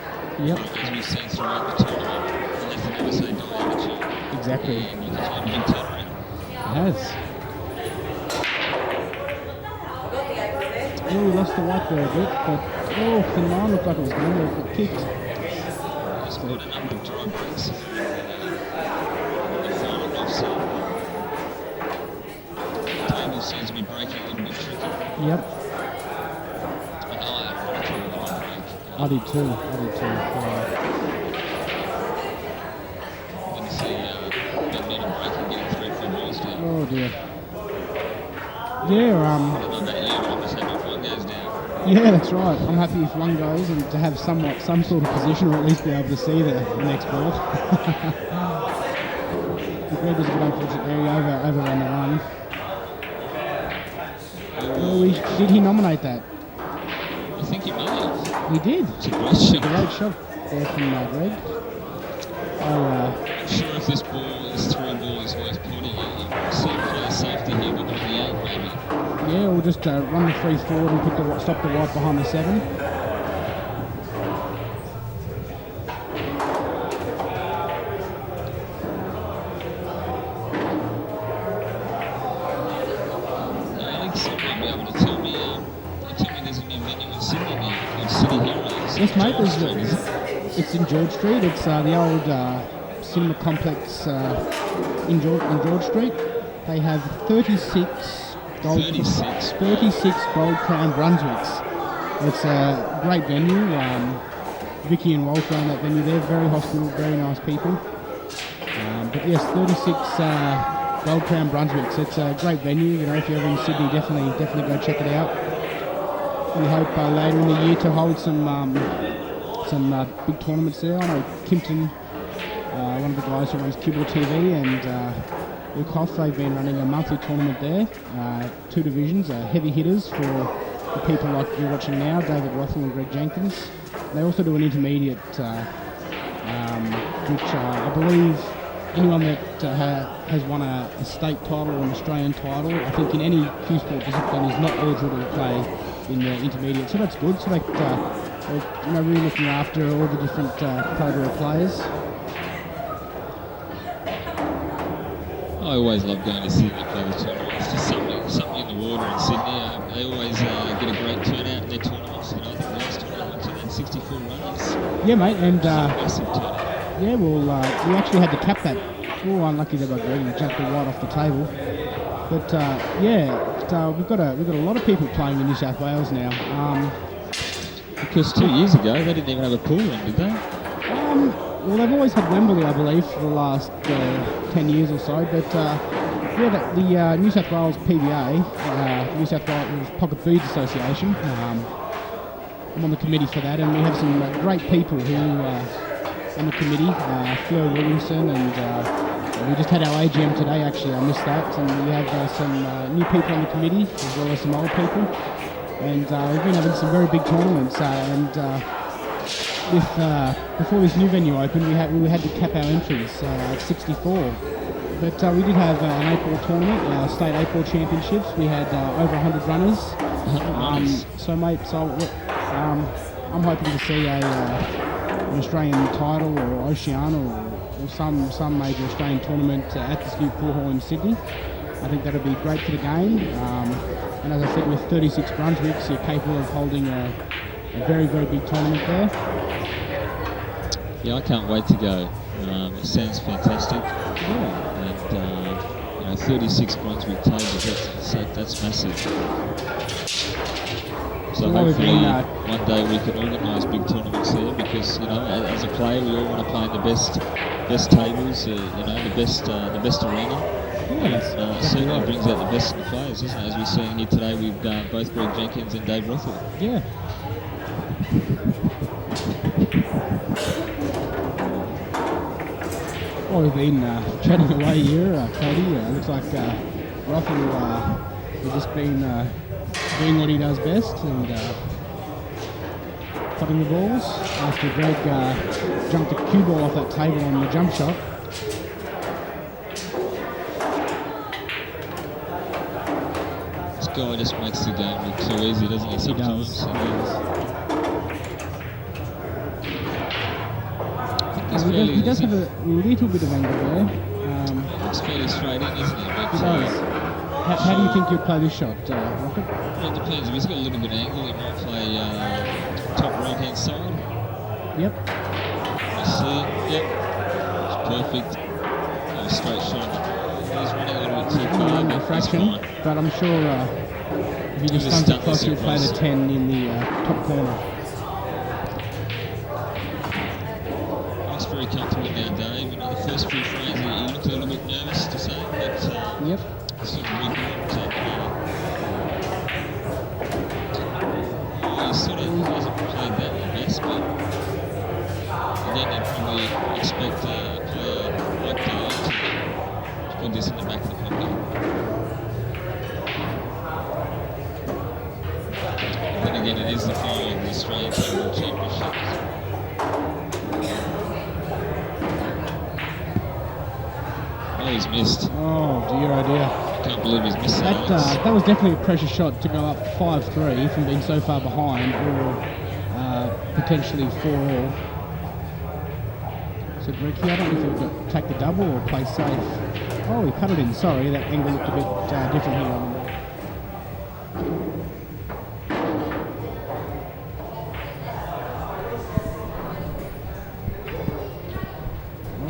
Yep. As we've seen throughout the tournament, and let the never say die attitude. exactly. And you can find a big turnaround. It has. Oh, we lost the white there a bit, but the 9 looked like it was going to get kicked. He's got a number of dry breaks the final offside. The table seems to be breaking a little bit tricky. Yep, I know I had a trouble with the break. I did too. Then you see that middle break and getting 3-4 balls down. Oh dear. I don't know about you, but I'm just happy if one goes down. Yeah, that's right. I'm happy if one goes and to have some sort of position, or at least be able to see the next ball. Greg was a bit unfortunate there, he overran the run. Did he nominate that? I think he might have. He did. It's a great shot. Great shot there from Greg. I'm sure if this through ball is worth putting, you see player safety here, but not the 8 maybe. Yeah, we'll just run the 3 forward and stop the white behind the 7. Alex, you might be able to tell me there's a new venue in Sydney now called City Heroes. Yes, mate. George Street, is it? It's in George Street. It's the old cinema complex in George Street. They have 36 gold 36 gold crown Brunswicks. It's a great venue. Vicky and Walter own that venue. They're very hospitable, very nice people. But yes, 36 Gold Crown Brunswick. So it's a great venue. You know, if you're ever in Sydney, definitely go check it out. We hope later in the year to hold some big tournaments there. I know Kimpton, one of the guys who runs CueballTV, and Luke Hoff, they've been running a monthly tournament there. 2 divisions, heavy hitters for the people like you're watching now, David Rothall and Greg Jenkins. They also do an intermediate, which I believe anyone that has won a state title or an Australian title, I think in any cue sport discipline, is not eligible to play in the intermediate. So that's good. So they're really looking after all the different Pro Tour players. I always love going to Sydney to play the tournament. It's just something in the water in Sydney. They always get a great turnout in their tournaments. You know, I think the last tournament went to 64 runners. Yeah, mate, and massive turnout. yeah, well, we actually had to cap that. We were unlucky that Greg jumped it right off the table. But we've got a lot of people playing in New South Wales now. Because 2 years ago they didn't even have a pool in, did they? Well, they've always had Wembley, I believe, for the last 10 years or so. But the New South Wales PBA, New South Wales Pocket Foods Association. I'm on the committee for that, and we have some great people who on the committee. Fleur Williamson, and we just had our AGM today. Actually, I missed that, and we have some new people on the committee as well as some old people. And we've been having some very big tournaments. Before this new venue opened, we had to cap our entries at 64. But we did have an April tournament, state April championships. We had over 100 runners. Nice. I'm hoping to see an Australian title or Oceania or some major Australian tournament at the Scoop Pool Hall in Sydney. I think that'll be great for the game. And as I said, with 36 Brunswicks, you're capable of holding a very, very big tournament there. Yeah, I can't wait to go. It sounds fantastic. Yeah. And 36 Brunswick tables, that's massive. So hopefully one day we can organise big tournaments there, because as a player we all want to play in the best tables, the best arena. Yeah, certainly brings out the best in the players, doesn't it? As we're seeing here today with both Greg Jenkins and Dave Rothall. Yeah. Well, we've been chatting away here, Cody. Looks like Rothall has just been doing what he does best and putting the balls. After Greg jumped the cue ball off that table on the jump shot. This guy just makes the game look so easy, doesn't he? Sometimes. He does have a little bit of angle there. It's fairly straight in, isn't it? But, he does. How do you think you'd play this shot, Rocket? Well, it depends. If he's got a little bit of angle, he might play top right-hand side. Yep. I see. Yep. It's perfect. A straight shot. He's running a little bit too far, but fraction, he's fine. but I'm sure if you just stunt across, you'll play the 10 in the top corner. Looks very comfortable now, Dave. The first few frames, he looked a little bit nervous to say, but yep. Sort of he sort of hasn't played that the best, but again, you'd probably expect a player like Dave to put this in the back of the pocket. Then again, it is the final of the Australian Table Championships. Oh, he's missed. Oh dear, oh dear. Can't believe he's missed that. That was definitely a pressure shot to go up 5-3 from being so far behind, or potentially 4-all. So Ricky, I don't know if he'll take the double or play safe. Oh, he cut it in. Sorry, that angle looked a bit different here on the ball.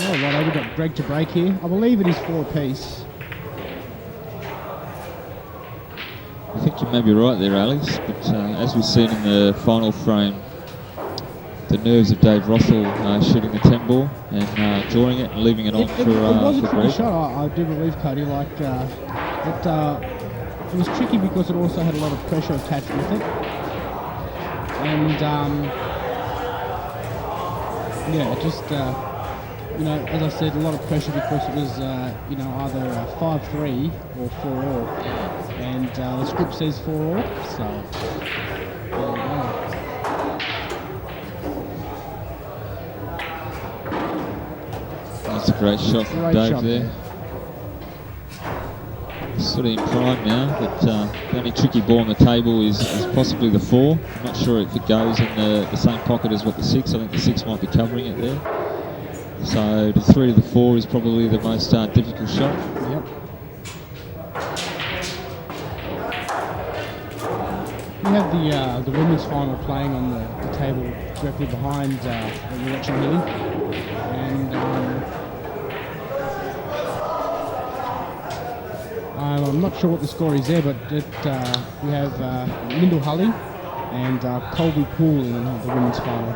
Oh, right, we've got Greg to break here. I believe it is 4 apiece. I think you may be right there, Alex, but as we've seen in the final frame, the nerves of Dave Rothall shooting the 10 ball and drawing it and leaving it on It was a for tricky Greg. shot, I do believe, Cody. Like, it was tricky because it also had a lot of pressure attached with it. And, yeah, just, you know, as I said, a lot of pressure because it was, you know, either 5-3 or 4-all. And the script says 4-all, so there you go. That's a great shot from Great Dave shot there. Sort of in prime now, but the only tricky ball on the table is possibly the 4. I'm not sure if it goes in the same pocket as what the 6. I think the 6 might be covering it there. So the 3 to the 4 is probably the most difficult shot. Yep. We have the women's final playing on the table directly behind what you're watching here, and I'm not sure what the score is there, but we have Lyndall Hulley and Colby Poole in the women's final.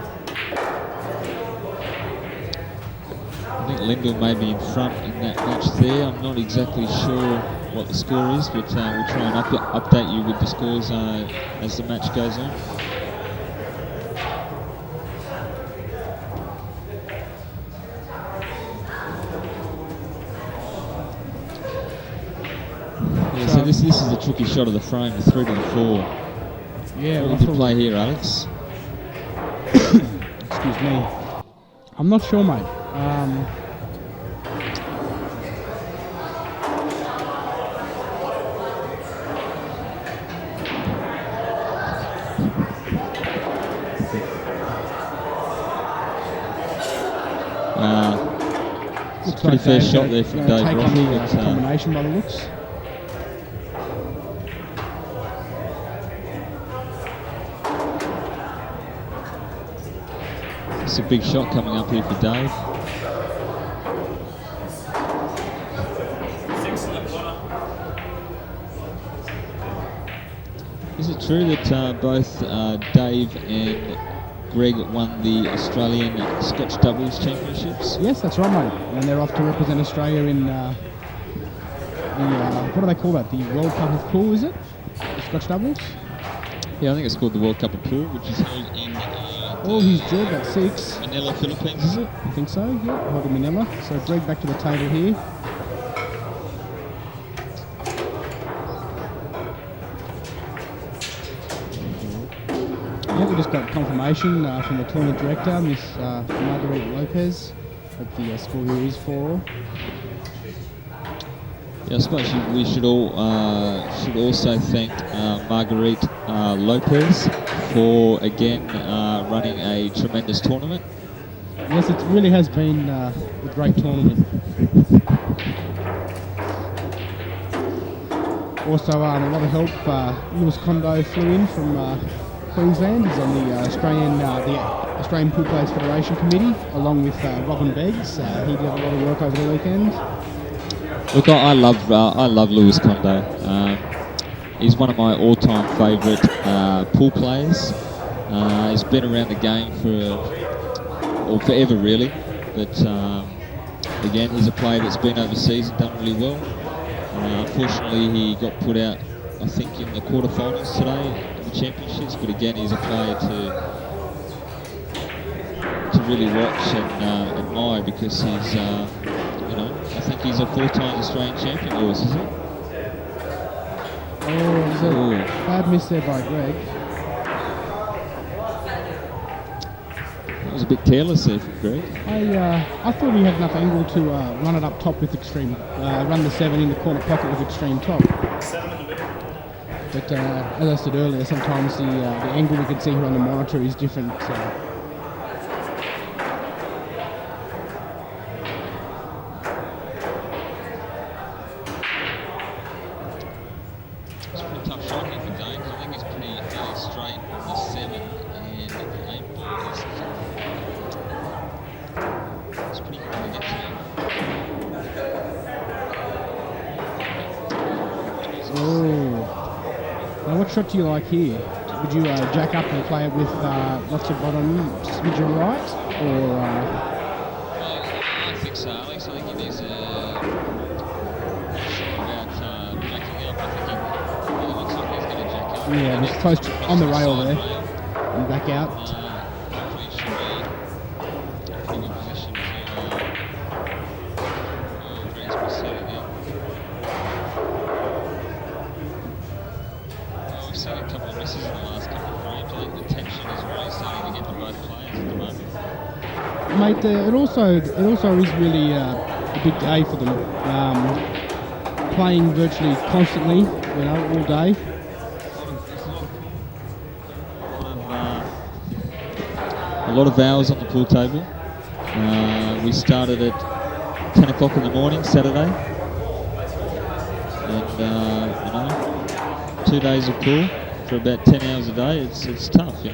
I think Lyndall may be in front in that match there. I'm not exactly sure what the score is, but we'll try and update you with the scores as the match goes on. Yeah, so this is a tricky shot of the frame, the 3 to the 4. Yeah, What did you play here, Alex? Excuse me. I'm not sure, mate. It's a pretty fair shot there from Dave Rothall. Rothall. Combination by the looks. It's a big shot coming up here for Dave. Is it true that both Dave and Greg won the Australian Scotch Doubles Championships? Yes, that's right, mate. And they're off to represent Australia in the what do they call that? The World Cup of Pool, is it? The Scotch Doubles? Yeah, I think it's called the World Cup of Pool, which is held in Oh, he's Greg at 6. Manila, Philippines, is it? I think so, yeah. Held in Manila. So Greg back to the table here. Yeah, we just got confirmation from the tournament director, Miss Margarita Lopez, that the score here is 4-all. Yeah, I suppose we should also thank Marguerite Lopez for again running a tremendous tournament. Yes, it really has been a great tournament. Also, a lot of help. Lewis Kondo flew in from Queensland. He's on the Australian Pool Players Federation Committee, along with Robin Beggs. He did a lot of work over the weekend. Look, I love Lewis Kondo. He's one of my all-time favourite pool players. He's been around the game forever, really. But again, he's a player that's been overseas and done really well. Unfortunately, he got put out, I think, in the quarterfinals today of the championships. But again, he's a player to really watch and admire because he's, I think he's a 4-time Australian champion. Lewis, is it? Oh, bad miss there by Greg. That was a bit careless there from Greg. I thought he had enough angle to run it up top with extreme, run the 7 in the corner pocket with extreme top. But as I said earlier, sometimes the angle we can see here on the monitor is different. It's a pretty tough shot here for Dave. I think it's pretty straight on the 7 and the 8 ball is it's pretty hard to get to. Oh. Now what shot do you like here? would you jack up and play it with lots of bottom smidge or right, or? I think so, Alex. I think he needs a. About jacking up. I think he looks like he's going to jack up. Yeah, he's close to, on the rail there, and back out. Hopefully he should be in a position to. Greg's proceeding now. We've seen a couple of misses in the last couple of frames. I think the tension is really starting to get to both players at the moment. Mate, it also is really a big day for them. Playing virtually constantly, all day. A lot of hours on the pool table. We started at 10 o'clock in the morning, Saturday. And, 2 days of pool for about 10 hours a day. It's tough,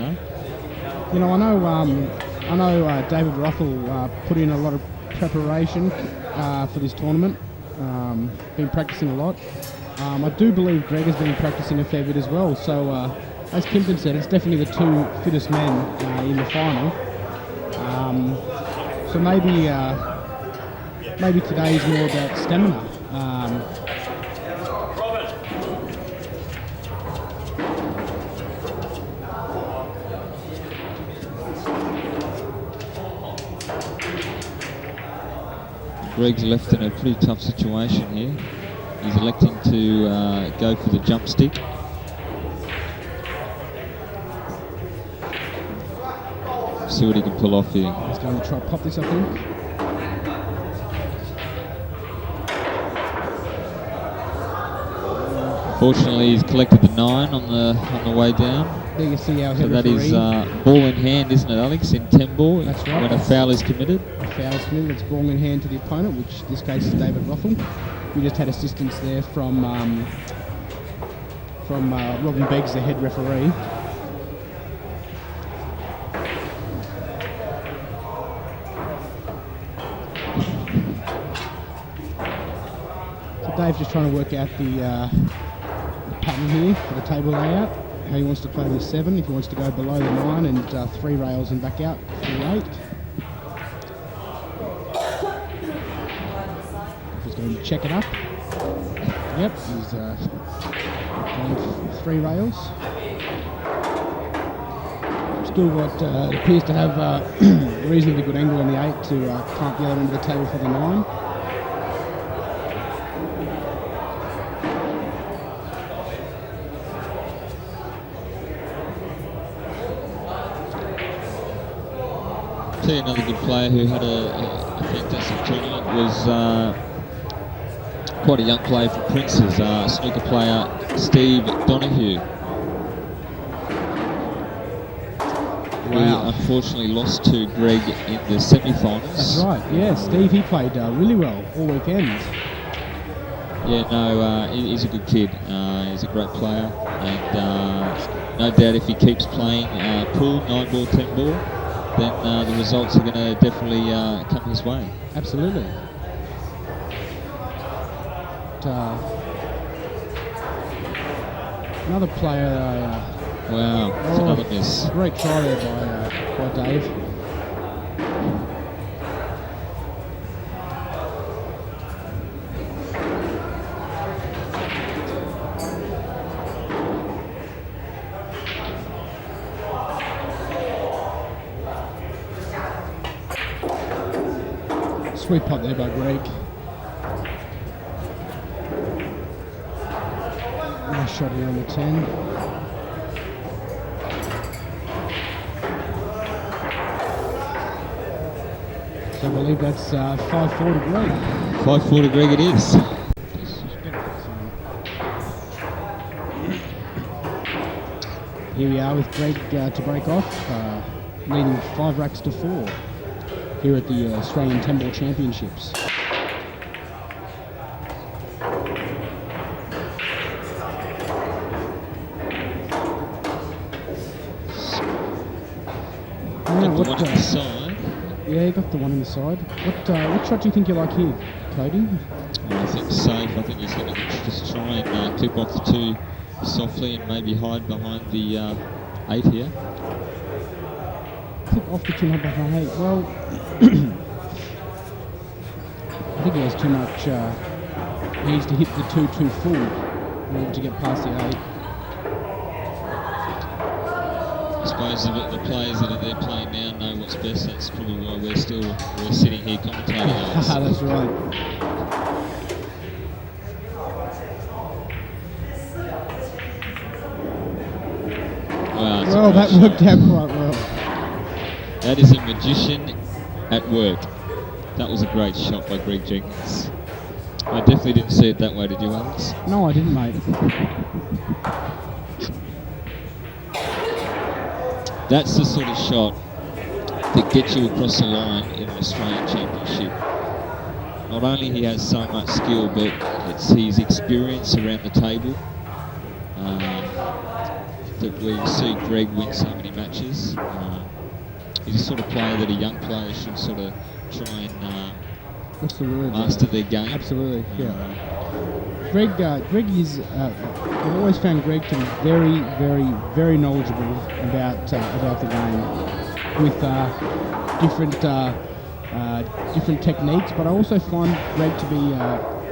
I know David Rothall put in a lot of preparation for this tournament. Been practicing a lot. I do believe Greg has been practicing a fair bit as well. So, as Kimpton said, it's definitely the two fittest men in the final. So maybe today is more about stamina. Greg's left in a pretty tough situation here. He's electing to go for the jump stick. See what he can pull off here. He's going to try to pop this, I think. Fortunately, he's collected the 9 on the way down. There you see our So head that is referee. ball in hand, isn't it, Alex? In 10 ball. That's right. When a foul is committed. A foul's committed. It's ball in hand to the opponent, which in this case is David Rothall. We just had assistance there from Robin Beggs, the head referee. So Dave's just trying to work out the pattern here for the table layout. How he wants to play with 7, if he wants to go below the 9 and 3 rails and back out for the 8. He's going to check it up. Yep, he's going 3 rails. Still got, appears to have a reasonably good angle on the 8 to climb the other end of the table for the 9. Another good player who had a fantastic tournament was quite a young player from Prince's, snooker player Steve Donahue. Who unfortunately lost to Greg in the semi-finals. That's right, yeah. Steve, he played really well all weekend. Yeah, no, he's a good kid. He's a great player, and no doubt if he keeps playing pool, 9 ball, 10 ball, then the results are going to definitely come his way. Absolutely. But, another player. Wow, that's another miss. Great try there by Dave. Sweet putt there by Greg. Nice shot here on the 10. So I believe that's 5-4 to Greg. 5-4 to Greg it is. Here we are with Greg to break off, leading 5 racks to 4 here at the Australian 10 Ball Championships. Got the one on the side. Yeah, you got the one on the side. What shot do you think you like here, Cody? I think safe. I think he's going to just try and clip off the softly and maybe hide behind the 8 here. Tip off the chin up behind 8. Well, I think he has too much. He needs to hit the 2-2 full in order to get past the 8. I suppose the players that are there playing now know what's best. That's probably why we're sitting here commentating. That's right. Wow, Well, that worked out quite well. That is a magician at work. That was a great shot by Greg Jenkins. I definitely didn't see it that way, did you, Alex? No, I didn't, mate. That's the sort of shot that gets you across the line in an Australian Championship. Not only he has so much skill, but it's his experience around the table that we see Greg win so many matches. He's the sort of player that a young player should sort of try and What's the word? master their game. Absolutely, yeah. Greg is. I've always found Greg to be very, very, very knowledgeable about the game with different techniques. But I also find Greg to be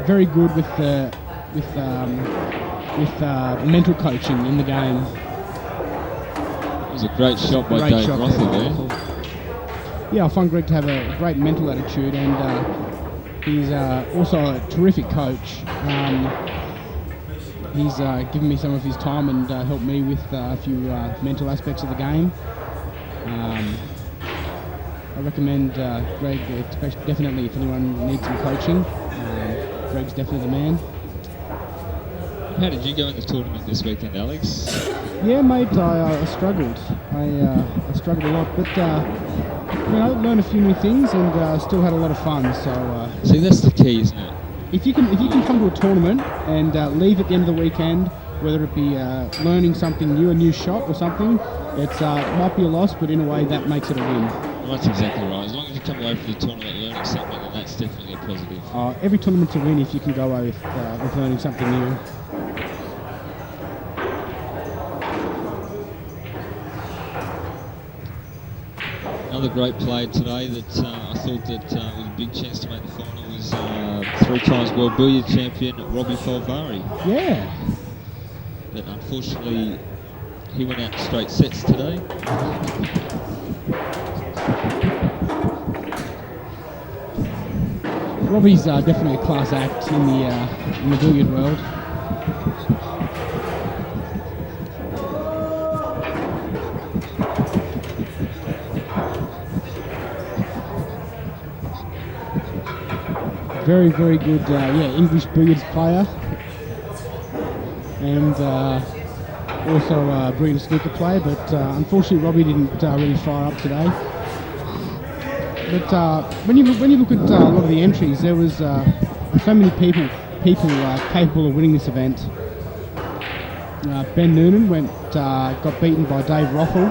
very good with mental coaching in the game. It was a great shot by Dave Rothall there. Yeah, I find Greg to have a great mental attitude, and he's also a terrific coach. He's given me some of his time and helped me with a few mental aspects of the game. I recommend Greg, definitely if anyone needs some coaching. Greg's definitely the man. How did you go in the tournament this weekend, Alex? Yeah, mate, I struggled. I struggled a lot, but learned a few new things and still had a lot of fun. So see, that's the key, isn't it? If you can come to a tournament and leave at the end of the weekend, whether it be learning something new, a new shot or something, it might be a loss, but in a way that makes it a win. Well, that's exactly right. As long as you come away from the tournament learning something, then that's definitely a positive. Every tournament's a win if you can go away with learning something new. Another great play today that I thought that was a big chance to make the final was 3 times world billiard champion Robbie Falvari. Yeah. But unfortunately, he went out straight sets today. Robbie's definitely a class act in the billiard world. Very, very good, English billiards player, and also a brilliant snooker player. But unfortunately, Robbie didn't really fire up today. But when you look at a lot of the entries, there was so many people capable of winning this event. Ben Noonan got beaten by Dave Rothall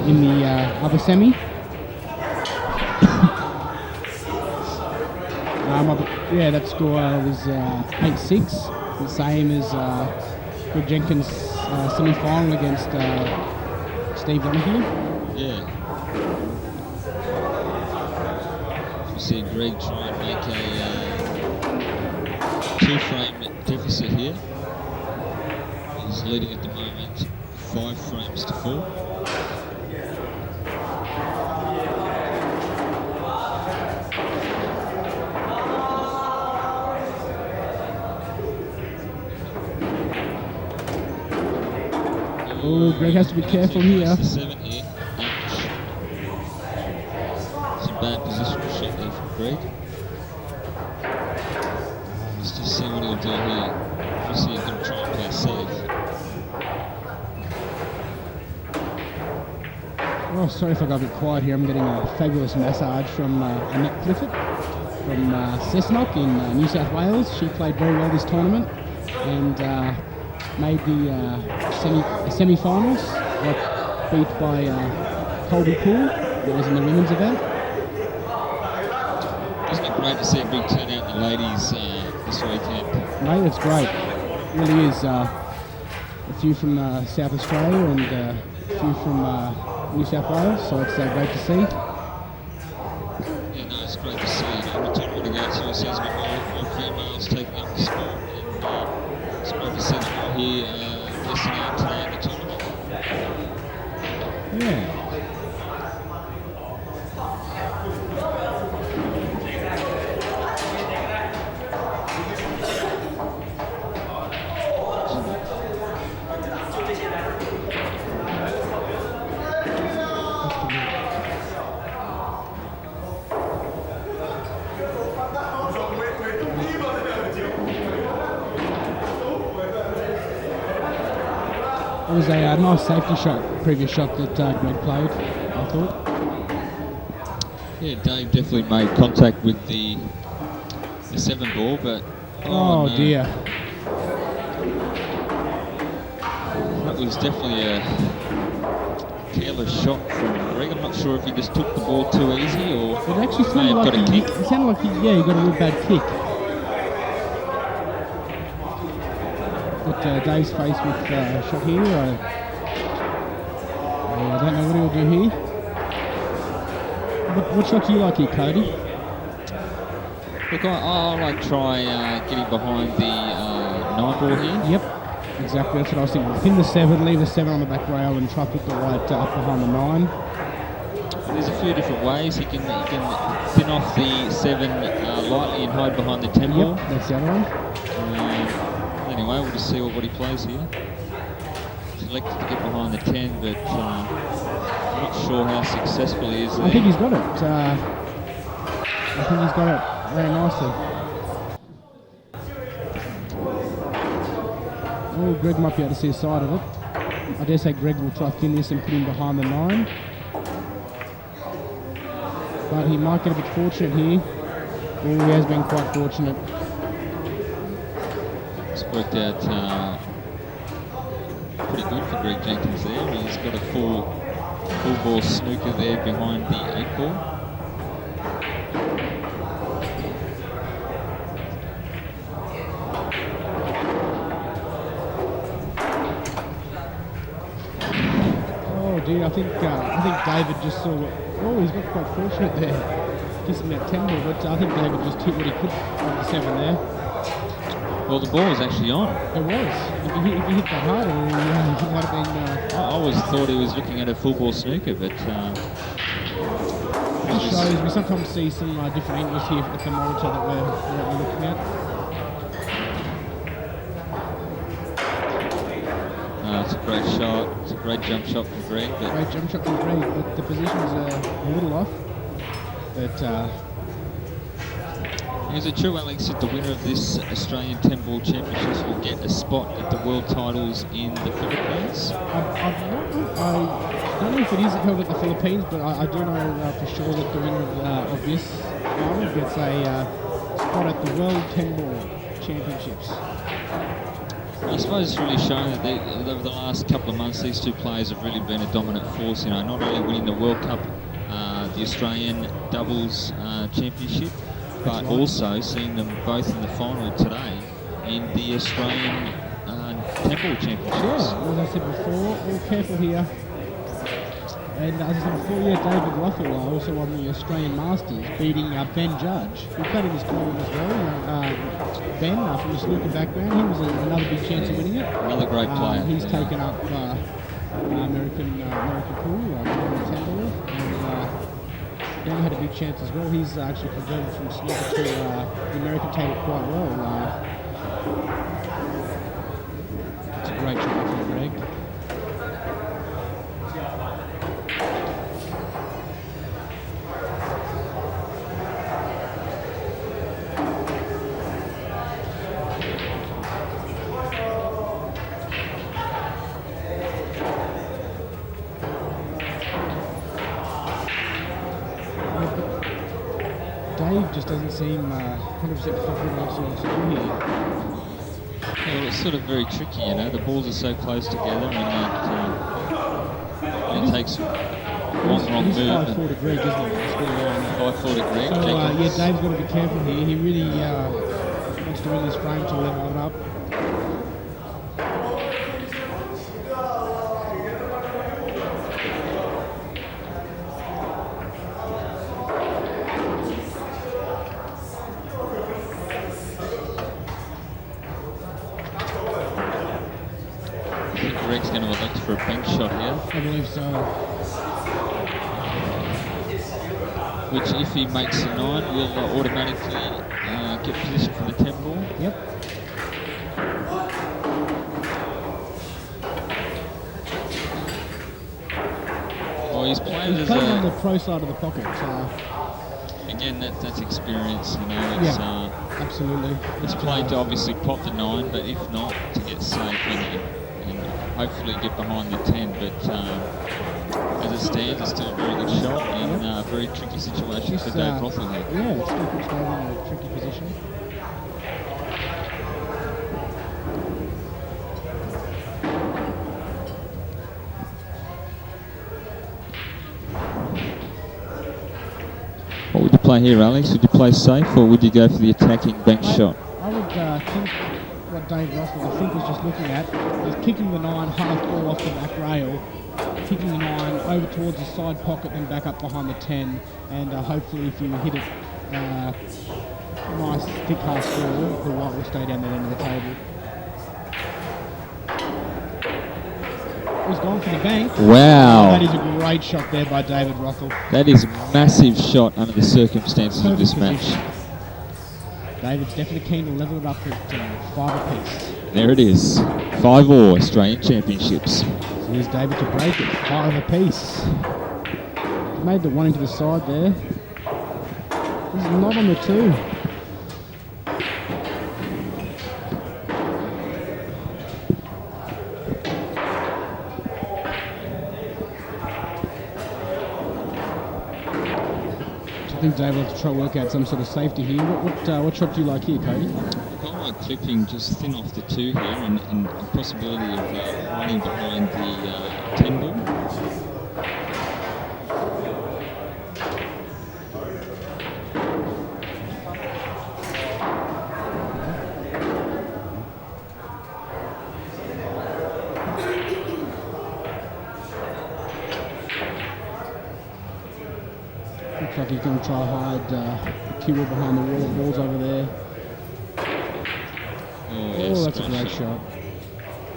in the other semi. That score was 8-6, the same as Greg Jenkins' semi-final against Steve Donahue. Yeah. You see Greg try and make a 2-frame deficit here. He's leading at the moment 5 frames to 4. Oh, Greg has to be careful here. 7 here. Ouch. It's a bad positional shot there from Greg. Let's just see what he'll do here. Obviously he's going to try and play safe. Oh, sorry if I got a bit quiet here. I'm getting a fabulous massage from Annette Clifford from Cessnock in New South Wales. She played very well this tournament and made the semi-finals. Got beat by Colby Poole. That was in the women's event. Isn't it great to see a big turnout in the ladies this weekend? Mate, it's great. It really is. a few from South Australia and a few from New South Wales, so it's great to see. Yeah, no, it's great to see. Every tournament I go to, it seems a bit more females taking up the sport, and it's great to see them all here listening out today in the tournament. Yeah. It was a nice safety shot, previous shot that Greg played, I thought. Yeah, Dave definitely made contact with the 7 ball, but Oh no. dear. That was definitely a careless shot from Greg. I'm not sure if he just took the ball too easy or It actually may have sounded like got a kick. it sounded like he got a real bad kick. But Dave's faced with a shot here. I don't know what he'll do here. What shot do you like here, Cody? Look, I like try getting behind the 9 ball here. Yep, exactly. That's what I was thinking. Pin the 7, leave the 7 on the back rail, and try to put the white up behind the 9. There's a few different ways. He can pin off the 7 lightly and hide behind the 10 ball. Yep, that's the other one. Anyway, we'll just see what he plays here. Selected to get behind the 10, but I'm not sure how successful he is there. I think he's got it. Very nicely. Oh, Greg might be able to see a side of it. I dare say Greg will try to pin this and put him behind the 9. But he might get a bit fortunate here. Oh, he has been quite fortunate. It's worked out pretty good for Greg Jenkins there. He's got a full ball snooker there behind the 8 ball. Oh dear, I think David just saw what. Oh, he's got quite fortunate there. Just about 10 ball, but I think David just hit what he could on the 7 there. Well, the ball was actually on. It was. If he hit that harder, he might have been. I always thought he was looking at a full ball snooker, but It shows we sometimes see some different angles here at the monitor that we're looking at. it's a great shot. It's a great jump shot from Greg. But Great jump shot from Greg, but the positions are a little off. But is it true, Alex, that the winner of this Australian 10 ball championships will get a spot at the world titles in the Philippines? I don't know if it is held at the Philippines, but I do know for sure that the winner of this final gets a spot at the World 10 ball championships. I suppose it's really shown that over the last couple of months, these two players have really been a dominant force. Not only winning the World Cup, the Australian doubles championship, but also seeing them both in the final today in the Australian 10 ball championships. Yeah, as I said before, all careful here. And as I said before, David Rothall also won the Australian Masters, beating Ben Judge, who played in this tournament as well. Ben, from the snooker background, he was another big chance of winning it. Another great player. He's taken up American pool, and Ben had a big chance as well. He's actually converted from snooker to the American table quite well. It's a great shot from Greg. Dave just doesn't seem 100% confident on what to do here. Yeah, well, it's sort of very tricky, The balls are so close together, and it takes one wrong move. He's 5'4" to Greg, isn't he? 5'4" to Greg. So, Jenkins. Dave's got to be careful here. He really wants to win this frame to level it up. think Greg's going to elect for a bank shot here. I believe so. Which, if he makes a 9, will automatically get position for the 10 ball. Yep. Well, he's playing He's as playing on the a... pro side of the pocket. Again, that's experience, you know. It's, Absolutely. It's played to obviously pop the 9, but if not, to get safe and hopefully get behind the 10. But as it stands, it's still a very good shot in a very tricky situation for Dave Rothall here. Yeah, it's still puts Dave in a tricky position. What would you play here, Alex? Would you play safe, or would you go for the attacking bank shot? I would think what Dave Rothall, I think, was just looking at is kicking the 9 half ball off the back rail, kicking the 9 over towards the side pocket, then back up behind the 10, and hopefully if you hit it nice thick half ball, the white will stay down that end of the table. He's gone for the bank. Wow. That is a great shot there by David Rothall. That is a massive shot under the circumstances of this match. David's definitely keen to level it up at 5 apiece. There it is. 5-all Australian Championships. So here's David to break it. 5 apiece. Made the 1 into the side there. He's not on the 2. I think Dave will have to try to work out some sort of safety here. What shot do you like here, Cody? I like clipping just thin off the 2 here and a possibility of hiding behind the 10 ball. Looks like he's going to try to hide the Cueball behind the wall of balls over there. Yes, That's a great shot.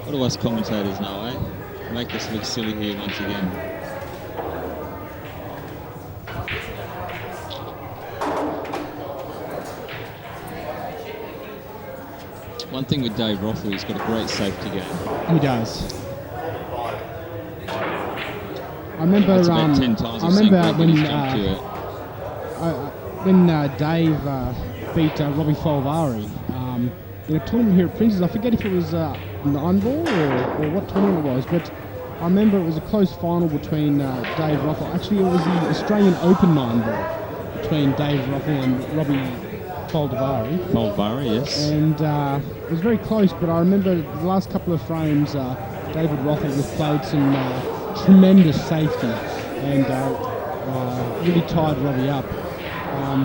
What do us commentators know, eh? Make us look silly here once again. One thing with Dave Rothall, he's got a great safety game. He does. I remember. It's about 10 times I I've seen remember Greg when he's come to it. when Dave beat Robbie Folvari in a tournament here at Prince's. I forget if it was 9 ball or what tournament it was, but I remember it was a close final between Dave Rothall. Actually, it was the Australian Open 9 ball between Dave Rothall and Robbie Folvari. Folvari, yes. And it was very close, but I remember the last couple of frames, David Rothall just played some tremendous safety and really tied Robbie up.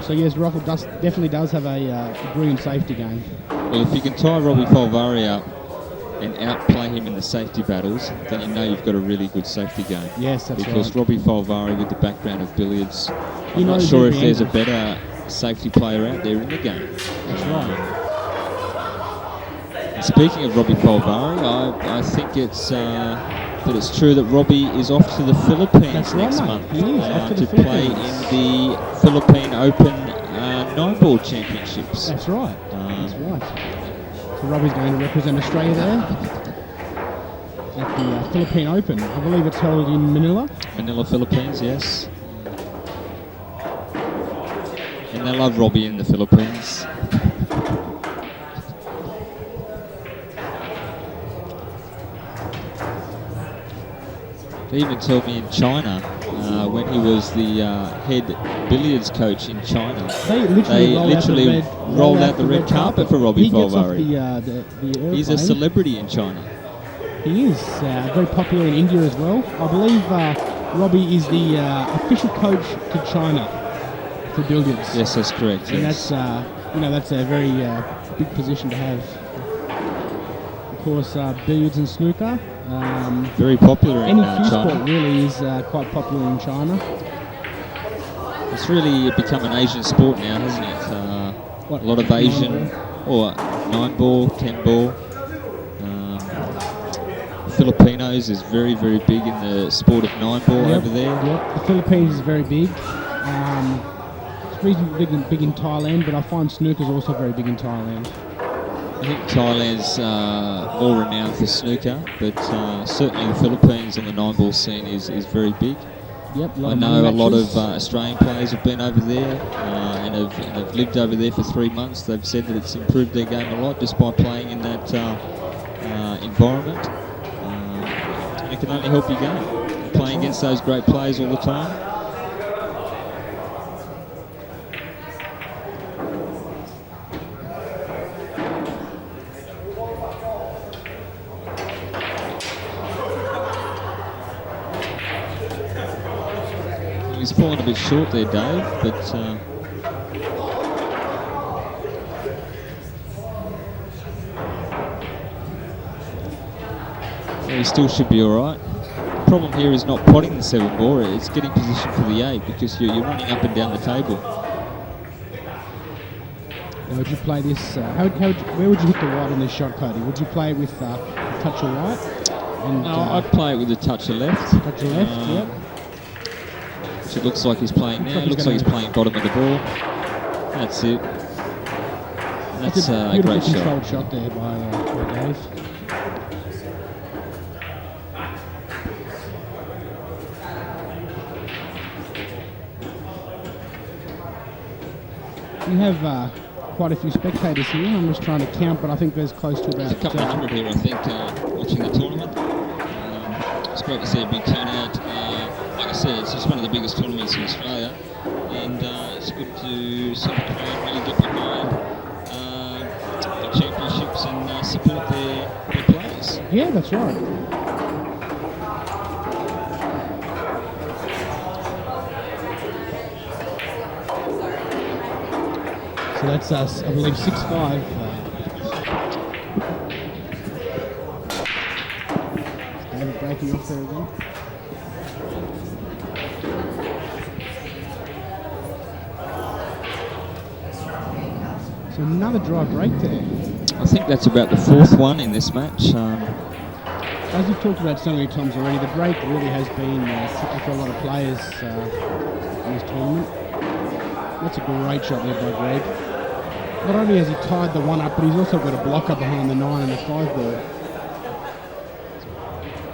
So yes, Rothall definitely does have a brilliant safety game. Well, if you can tie Robbie Folvari up and outplay him in the safety battles, then you know you've got a really good safety game. Yes, that's because right. Robbie Folvari, with the background of billiards, He I'm not knows sure if every there's a angle. better safety player out there in the game. That's right. And speaking of Robbie Folvari, I think it's that it's true that Robbie is off to the Philippines That's right, next mate. month He is off to the play in Philippines. the Philippine Open 9-ball Championships. That's right. That's right. So Robbie's going to represent Australia there at the Philippine Open. I believe it's held in Manila. Manila, Philippines, yes. And they love Robbie in the Philippines. They even told me in China, when he was the head billiards coach in China, They literally, rolled out the red carpet for Robbie Folvari. He gets off the airplane. He's a celebrity in China. He is very popular in India as well. I believe Robbie is the official coach to China for billiards. Yes, that's correct. And Yes. that's a very big position to have. Of course, billiards and snooker. Very popular in Any cue China. sport really is quite popular in China. It's really become an Asian sport now, hasn't it? What, A lot of Asian, 9-ball? or 9-ball, 10-ball. Filipinos is very, very big in the sport of 9-ball over there. Yep, the Philippines is very big. It's reasonably big in Thailand, but I find snooker's also very big in Thailand. I think Thailand's more renowned for snooker, but certainly the Philippines on the 9-ball scene is very big. Yep, I know a lot of Australian players have been over there and have lived over there for 3 months. They've said that it's improved their game a lot just by playing in that environment. And it can only help your game. Playing against those great players all the time. He's fallen a bit short there, Dave, but he still should be all right. The problem here is not potting the 7-ball, it's getting position for the 8 because you're running up and down the table. Now, would you play this? Where would you hit the right on this shot, Cody? Would you play with a touch of right? And, no, I'd play it with a touch of left. Touch of left, yep. Which it looks like he's playing now. It looks like he's playing bottom of the ball. That's it. That's a great shot. Controlled shot there by Dave. We have quite a few spectators here. I'm just trying to count, but I think there's close to about... There's a couple of hundred here, I think, watching the tournament. It's great to see a big turnout. Like I said, it's just one of the biggest tournaments in Australia, and it's good to see the crowd really get behind the championships and support their players. Yeah, that's right. So that's us, I believe, 6-5. David breaking off there again. So another dry break there. I think that's about the 4th one in this match. As we've talked about so many times already, the break really has been tricky for a lot of players in this tournament. That's a great shot there by Greg. Not only has he tied the 1 up, but he's also got a blocker behind the 9 and the 5 ball.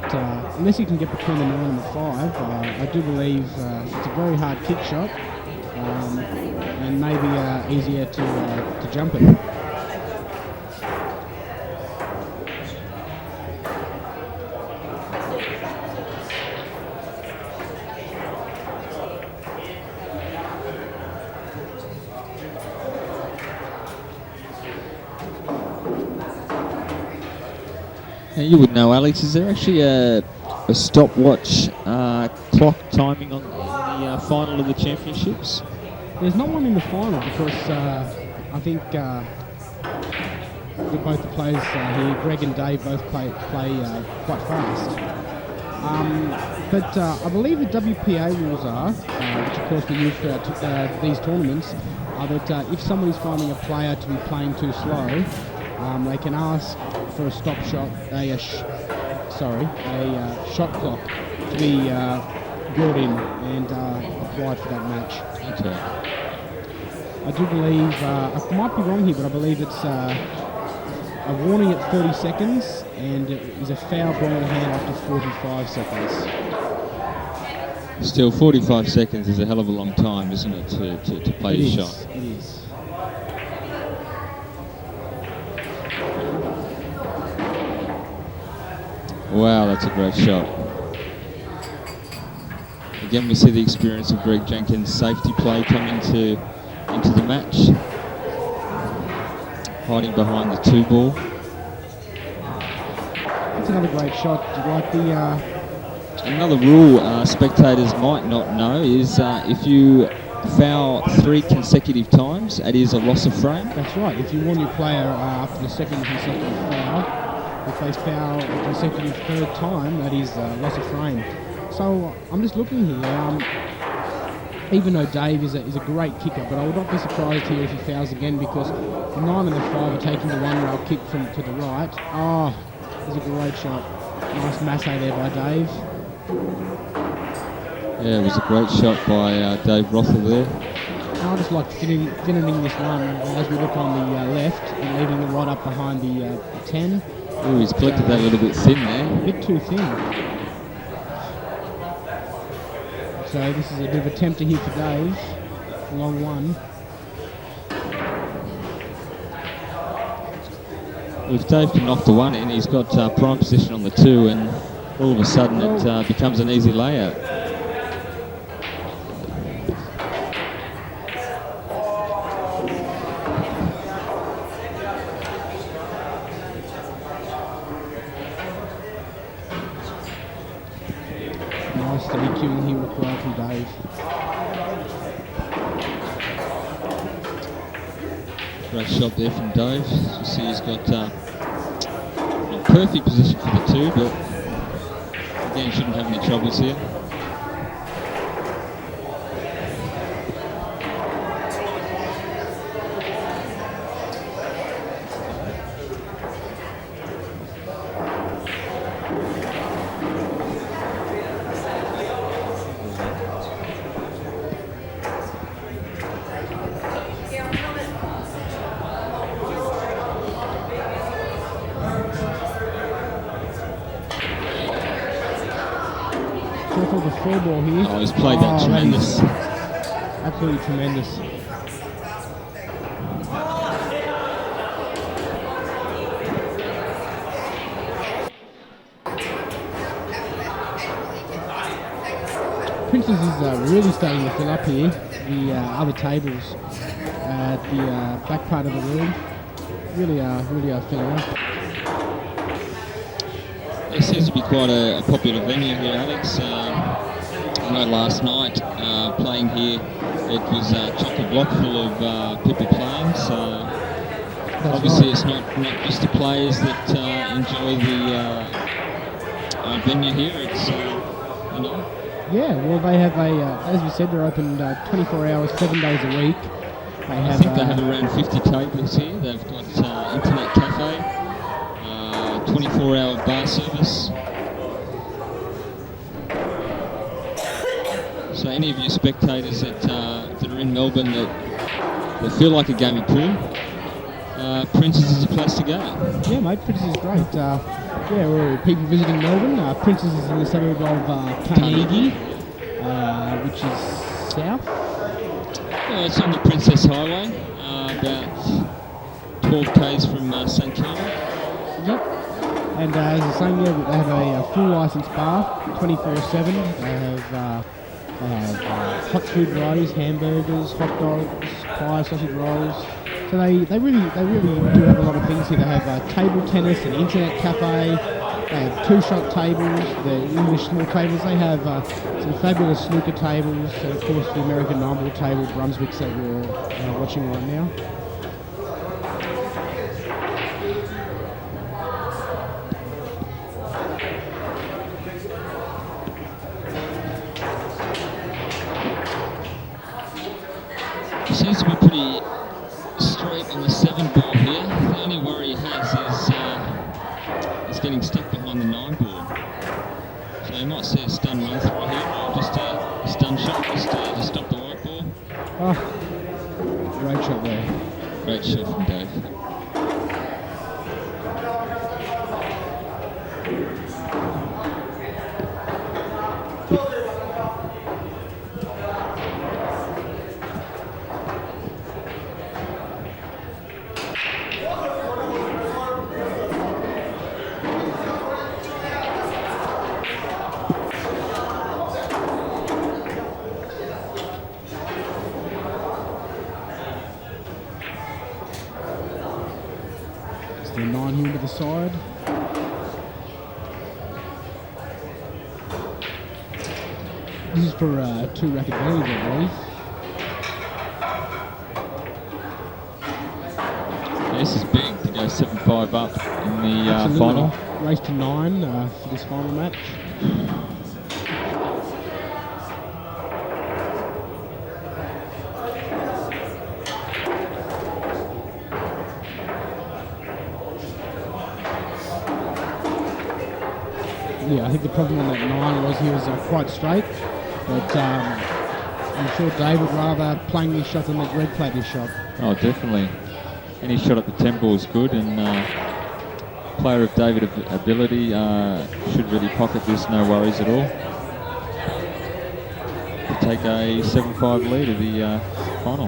But, unless he can get between the 9 and the 5, I do believe it's a very hard kick shot, and maybe easier to jump it. You would know, Alex, is there actually a stopwatch clock timing on the final of the championships? There's not one in the final because I think both the players here, Greg and Dave, both play quite fast. But I believe the WPA rules are, which of course we use for these tournaments, are that if somebody's finding a player to be playing too slow, they can ask for a stop shot, a shot clock to be brought in and applied for that match. Okay. I do believe, I might be wrong here, but I believe it's a warning at 30 seconds and it is a foul ball in hand after 45 seconds. Still, 45 seconds is a hell of a long time, isn't it, to play a shot? It is. Wow, that's a great shot. Again, we see the experience of Greg Jenkins' safety play coming into the match. Hiding behind the 2-ball. That's another great shot. Do you like the... Another rule spectators might not know is if you foul 3 consecutive times, that is a loss of frame. That's right. If you warn your player after the second consecutive foul, if they foul a consecutive 3rd time, that is loss of frame. So I'm just looking here. Even though Dave is a great kicker, but I would not be surprised here if he fouls again because the 9 and the 5 are taking the 1-rail kick from to the right. Oh, there's a great shot. Nice masse there by Dave. Yeah, it was a great shot by Dave Rothall there. I just like thinning this one as we look on the left and leaving the rod up behind the 10. Oh, he's collected that a little bit thin there. A bit too thin. So this is a bit of a tempter here for Dave. Long one. If Dave can knock the one in, he's got prime position on the 2, and all of a sudden it becomes an easy layout. Nice steady cueing here required from Dave. Great shot there from Dave. You see he's got not perfect position for the 2, but again, shouldn't have any troubles here. Careful the full ball here. Oh, he's played that tremendous. Absolutely tremendous. Princess is really starting to fill up here. The other tables at the back part of the room really are filling up. It seems to be quite a popular venue here, Alex. I know last night playing here, it was chock-a-block full of people playing. So That's obviously right. it's not just the players that enjoy the venue here. It's you know. Yeah, well, they have as we said, they're open 24 hours, 7 days a week. I think they have around 50 tables here. They've got internet cafe. 24-hour bar service. So any of you spectators that are in Melbourne that feel like a game of pool, Princess is a place to go. Yeah, mate, Princess is great. Yeah, we're people visiting Melbourne. Princess is in the suburb of Carnegie, which is south. It's on the Princess Highway, about 12 k's from St Kilda. Yep. And as I was saying, yeah, they have a full licensed bar, 24/7. They have hot food varieties, hamburgers, hot dogs, pie, sausage rolls. So they really do have a lot of things here. They have table tennis, an internet cafe. They have two-shot tables, the English small tables. They have some fabulous snooker tables, and of course the American 9-ball table, Brunswicks, that we're watching right now. Seems to be pretty straight on the 7-ball here. The only worry he has is getting stuck behind the 9-ball. So you might see a stun run through here, or just a stun shot, just to stop the white ball. Oh, great shot there. Great shot from Dave. The 9 here to the side. This is for 2 racket bellies, I believe. This is big to go 7-5 up in the Absolutely. final. Race to 9 for this final match. think the problem on that 9 was he was quite straight, but I'm sure Dave would rather playing his shot than let Greg play this shot. Oh, definitely. Any shot at the 10 ball is good, and player of David ability should really pocket this, no worries at all. To take a 7-5 lead at the final.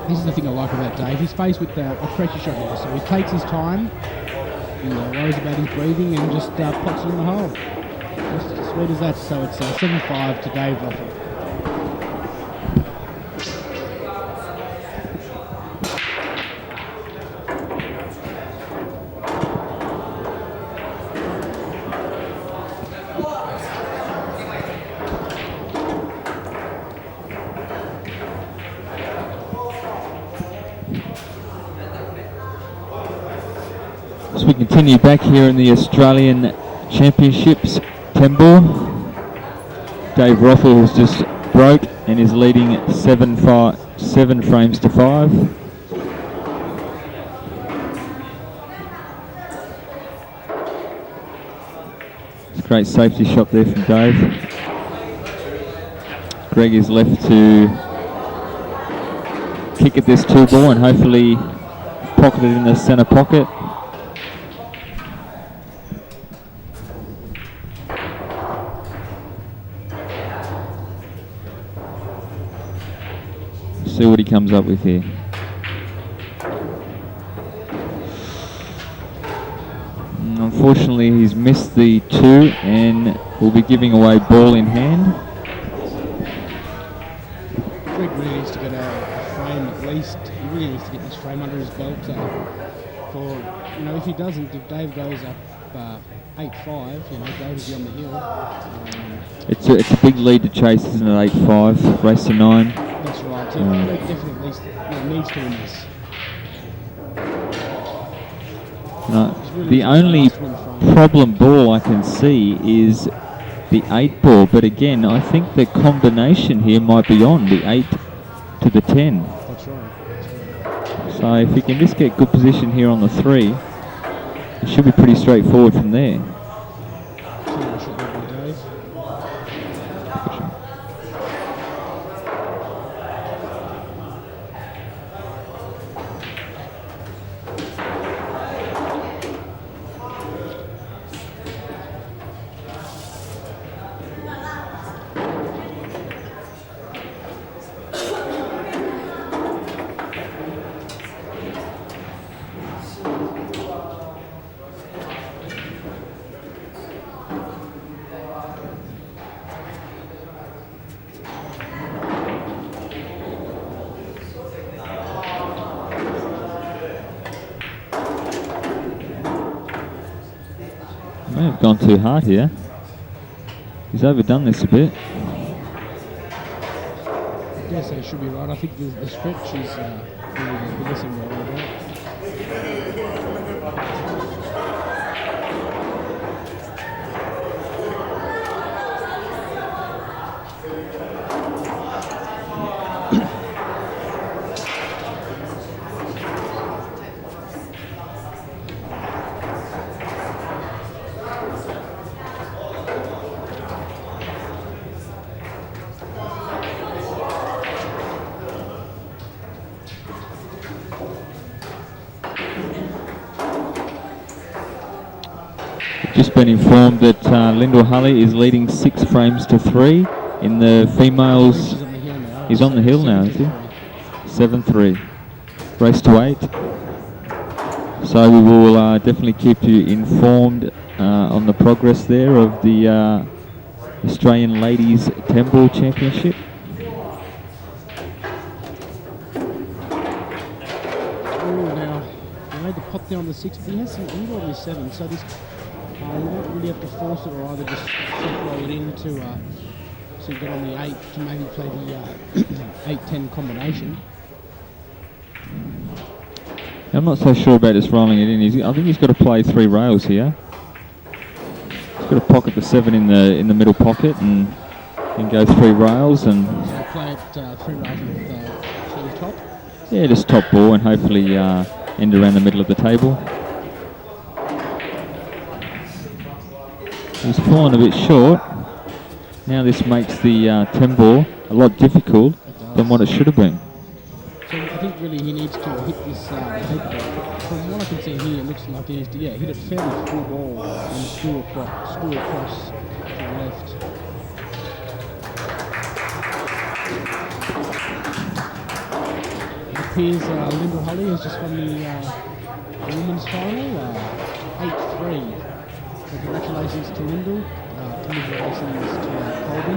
This is the thing I like about Dave. He's faced with a pressure shot here, so he takes his time, he worries about his breathing, and just pots it in the hole. Just as sweet as that. So it's 7-5 to Dave Rothall. As we continue back here in the Australian Championships, 10 ball, Dave Rothall has just broke and is leading 7 frames to 5. It's a great safety shot there from Dave. Greg is left to kick at this 2 ball and hopefully pocket it in the centre pocket. See what he comes up with here. Unfortunately, he's missed the 2 and will be giving away ball in hand. Greg really needs to get a frame at least. He really needs to get this frame under his belt if he doesn't, if Dave goes up 8-5, Dave will be on the hill. It's a big lead to chase, isn't it? 8-5, race to 9. That's right. So Greg definitely needs to win this. The only problem ball I can see is the 8 ball, but again, I think the combination here might be on the 8 to the 10. That's right. So if he can just get good position here on the 3, it should be pretty straightforward from there. May have gone too hard here. He's overdone this a bit. Yes, they should be right. I think the stretch is the biggest thing right about. Just been informed that Lyndall Hulley is leading 6 frames to 3 in the females. He's on the hill now, is he? 7-3. Race to 8. So we will definitely keep you informed on the progress there of the Australian Ladies 10 Ball Championship. Pop there on the 6, but he has some involved with 7, so this you don't really have to force it, or either just roll it in to get on the 8 to maybe play the 8-10 combination. I'm not so sure about just rolling it in. I think he's got to play 3 rails here. He's got to pocket the 7 in the middle pocket and go 3 rails and. So play it 3 rails with the top. Yeah, just top ball and hopefully end around the middle of the table. He's fallen a bit short. Now this makes the 10 ball a lot difficult than what it should have been. So I think really he needs to hit this 8 ball. From what I can see here, it looks like he needs to hit it fairly full ball and screw across to the left. It appears Lyndall Holly has just won the women's final, 8-3. So congratulations to Lyndall. Congratulations to Colby.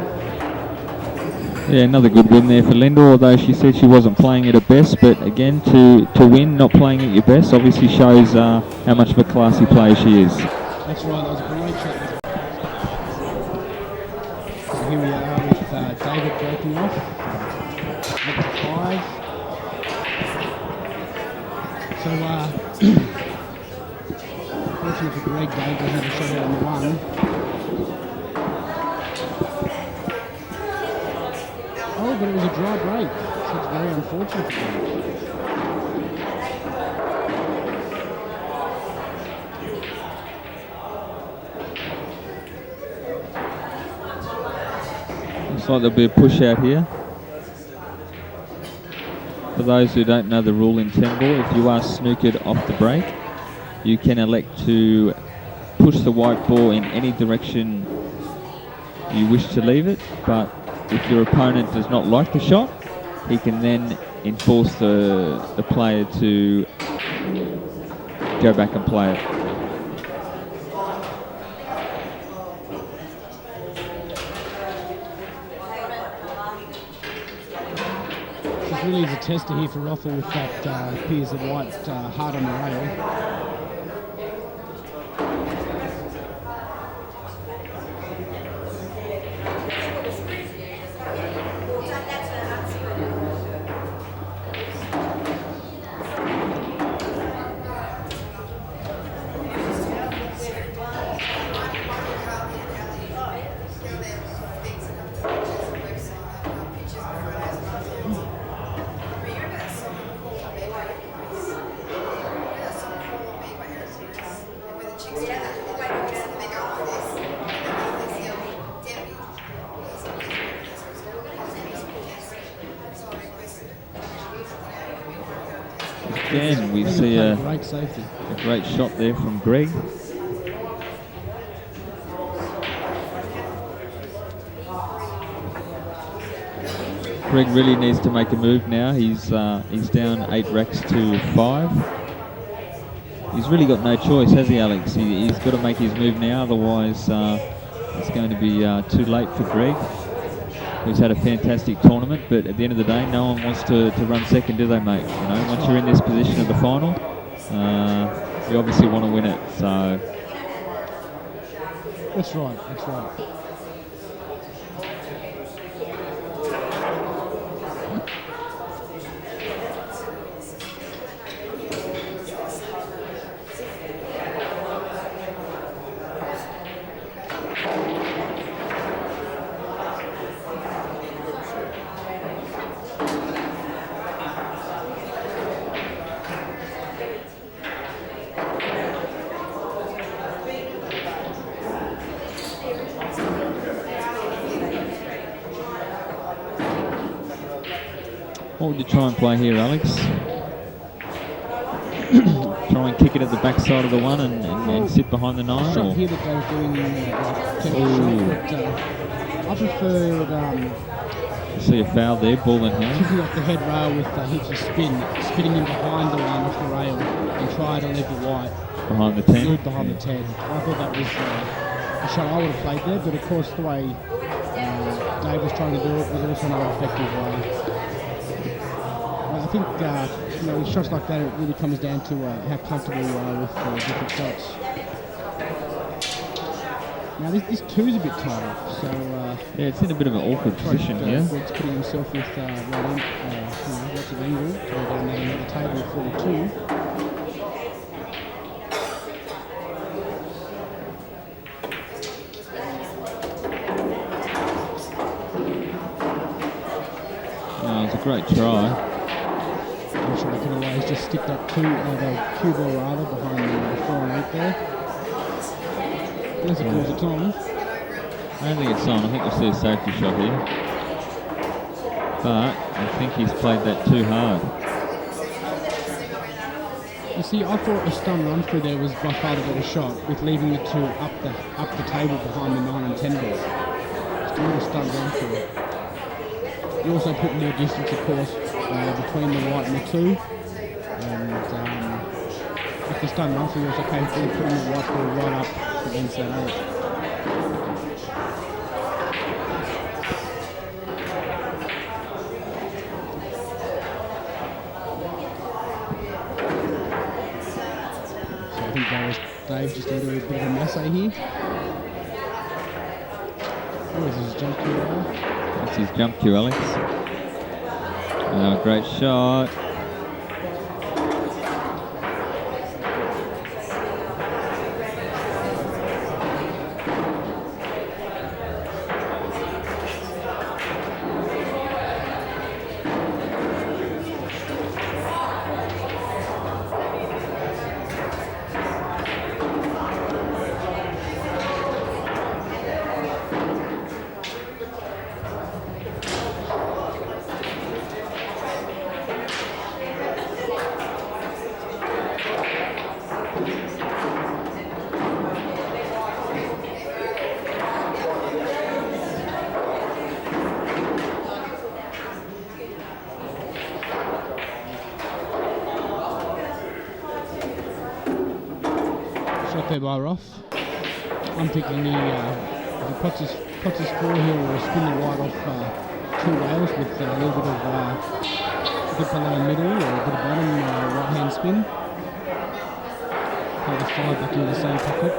Yeah, another good win there for Lyndall, although she said she wasn't playing at her best. But again, to win, not playing at your best, obviously shows how much of a classy player she is. That's right, that was a great shot. So here we are with David breaking off. 8-5. So, fortunately for Greg, Dave doesn't have a shot out on the one. Oh, but it was a dry break, so it's very unfortunate for him. Looks like there'll be a push out here. For those who don't know the rule in 10 ball, if you are snookered off the break, you can elect to push the white ball in any direction you wish to leave it, but if your opponent does not like the shot, he can then enforce the player to go back and play it. This really is a tester here for Rothall with that Piers and White hard on the rail. Again, we see a great safety. A great shot there from Greg. Greg really needs to make a move now. He's down 8 racks to 5. He's really got no choice, has he, Alex? He's got to make his move now, otherwise it's going to be too late for Greg, who's had a fantastic tournament. But at the end of the day, no one wants to run second, do they, mate? You know, once you're in this position of the final, you obviously want to win it. So that's right. That's right. what would you try and play here, Alex? Try and kick it at the backside of the one and sit behind the 9? Shot here that they were doing I preferred see a foul there, ball in hand. kicking off the head rail with heaps of spinning in behind the one off the rail and try to leave the white Behind the 10? good behind the 10. I thought that was a shot I would have played there, but of course the way Dave was trying to do it was also not an effective way. I think with shots like that, it really comes down to how comfortable you are with different shots. Now this 2's a bit tighter, so yeah, it's in a bit of an awkward position here. Greg's putting himself with lots of angle to go down there at the table for the 2. It's a great try. I'm sure I can always just stick that 2, the cue ball rather, behind the 4 and 8 there. Unless it feels it's on. I don't think it's on. I think we'll see a safety shot here. But I think he's played that too hard. You see, I thought the stun run through there was by far the better shot, with leaving the two up the table behind the 9 and 10 ball. Just a little stun run through. You also put more distance, of course, between the white and the 2. And if the stun run through, you're also capable of putting the white ball right up against that 8. I think that was Dave just into a bit of a mess here. Oh, is his jump cue, Alex? That's his jump cue, Alex. Great shot. Shot there by Roth. I'm thinking if he puts his score, he'll spin the white off 2 rails with a little bit of dip below middle or a bit of bottom right hand spin. Play the 5 back into the same pocket.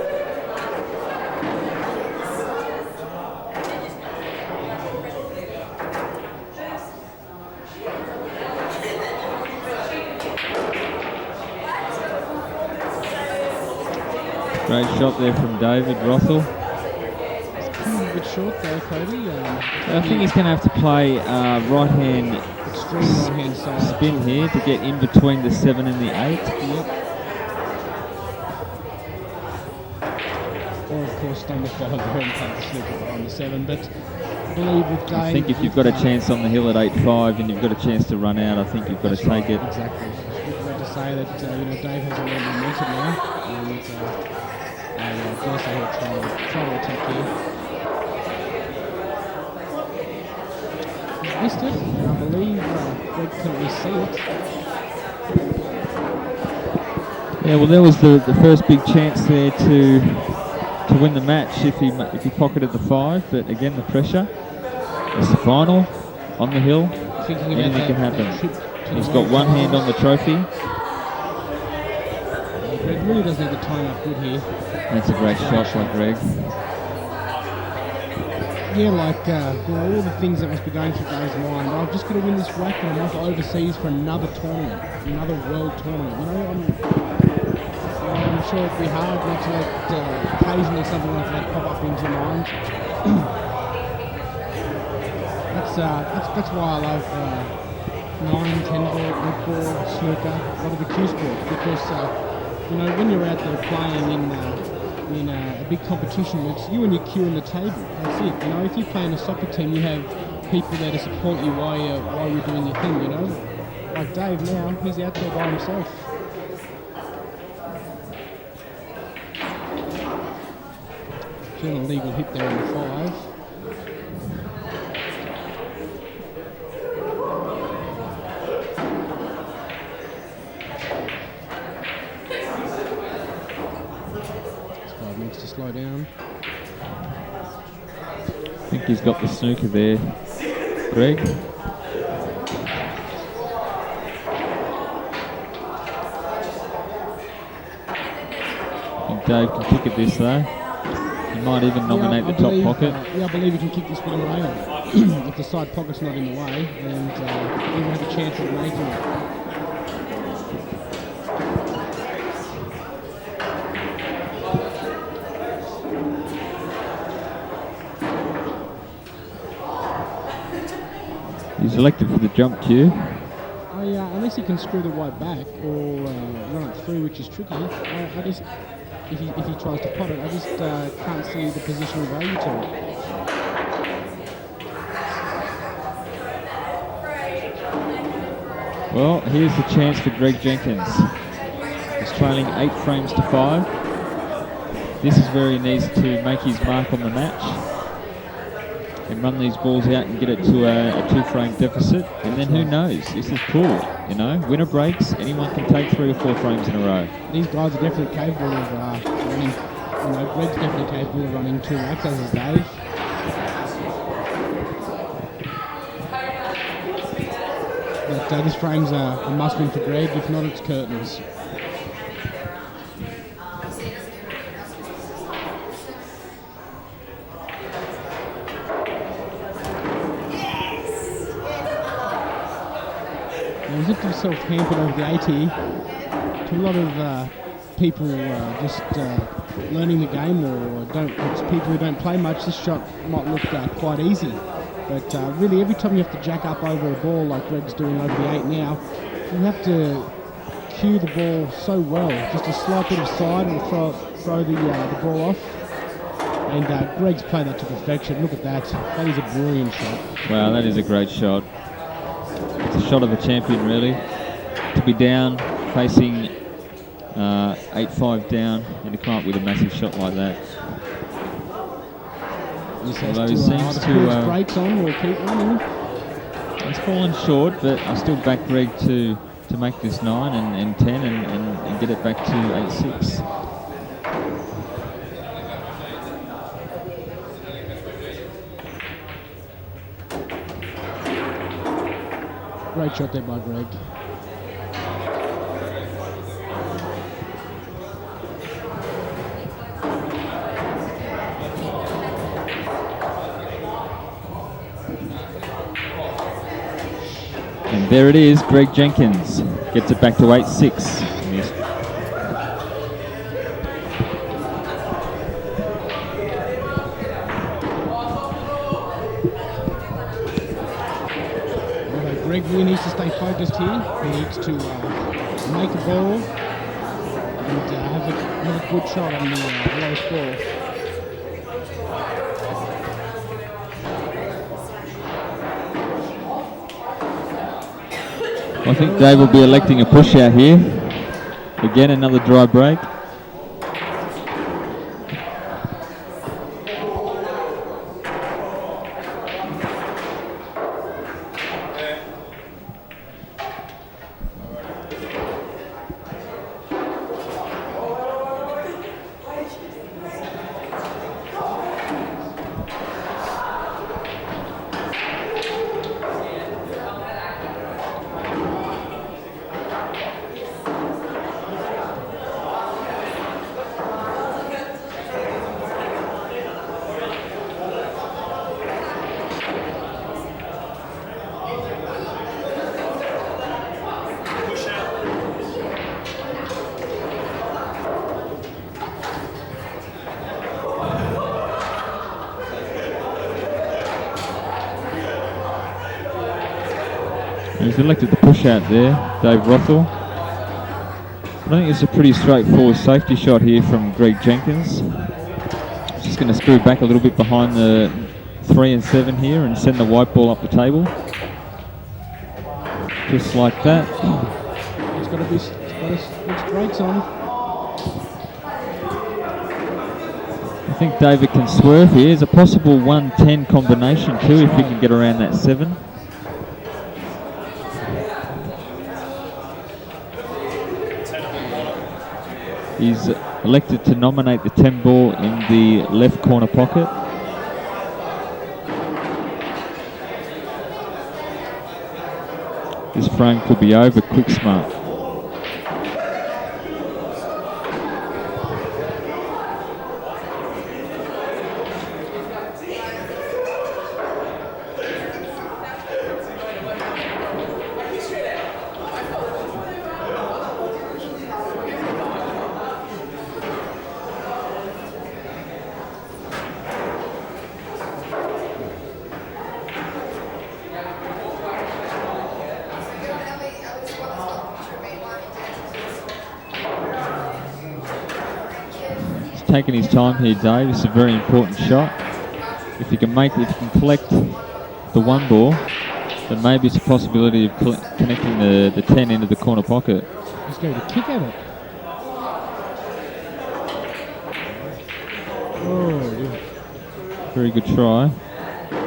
Great shot there from David Rothall. It's kind of a bit short though, Cody. I think he's going to have to play right hand Extreme right hand side spin here to get in between the 7 and the 8. Yep. Or of course stun the 5 there and take the slipper behind the 7. But I believe with Dave, I think if you've got a chance on the hill at 8-5 and you've got a chance to run out, I think you've got to take it. Exactly. It's good to say that Dave has a lot of momentum now, and I guess he'll try to attack here. He's missed it, and I believe Greg couldn't see it. Yeah, well, there was the first big chance there to win the match if he pocketed the 5, but again the pressure. It's the final on the hill. Anything can happen. He's got one hand on the trophy. Greg really does need to time up good here. That's a great shot by Greg. Yeah, like all the things that must be going through Dave's mind. I've just got to win this rack and I'm off overseas for another tournament, another world tournament. I'm sure it'd be hard not to let occasionally something like that pop up into your mind. That's why I love 9, 10 ball, netball, snooker, a lot of the cue sports, because when you're out there playing in a big competition, it's you and your cue on the table. That's it. If you play in a soccer team, you have people there to support you while you're doing your thing. Like Dave now, he's out there by himself. An illegal hit there in the 5. This guy needs to slow down. I think he's got the snooker there, Greg. I think Dave can kick at this though. He might even nominate the top pocket. I believe he can kick this one rail. If the side pocket's not in the way, and he will have a chance of making it. He's elected for the jump cue. Unless he can screw the white back or run it through, which is tricky. if he tries to pot it. I just can't see the positional value to it. Well, here's the chance for Greg Jenkins. He's trailing 8 frames to 5. This is where he needs to make his mark on the match and run these balls out and get it to a 2-frame deficit. And then who knows? This is pool, you know. Winner breaks, anyone can take 3 or 4 frames in a row. These guys are definitely capable of running. You know, Greg's definitely capable of running 2 laps, as is Dave. But this frame's a must-win for Greg. If not, it's curtains. He's looked himself hampered over the 80 to a lot of people just learning the game, or it's people who don't play much. This shot might look quite easy, but really every time you have to jack up over a ball like Greg's doing over the 8 now, you have to cue the ball so well. Just a slight bit of side will throw the ball off, and Greg's played that to perfection. Look at that. That is a brilliant shot. Wow, that is a great shot. It's a shot of a champion, really. To be down, facing 8-5 down, and to come up with a massive shot like that. Although he seems to brakes on or keep on. He's fallen short, but I still back Greg to make this 9 and 10 and get it back to 8-6. Great shot there by Greg. And there it is, Greg Jenkins gets it back to 8-6. Greg really needs to stay focused here. He needs to make a ball and have a good shot on the lowest ball. I think Dave will be electing a push out here. Again, another dry break. He's elected the push out there, Dave Rothall. I think it's a pretty straightforward safety shot here from Greg Jenkins. Just going to screw back a little bit behind the 3 and 7 here and send the white ball up the table. Just like that. He's got his brakes on. I think David can swerve here. There's a possible 1-10 combination too if he can get around that 7. He's elected to nominate the 10 ball in the left corner pocket. This frame could be over quick smart. taking his time here, Dave. It's a very important shot. If you can collect the 1 ball, then maybe it's a possibility of connecting the 10 into the corner pocket. He's going to kick at it. Oh, dear. Very good try.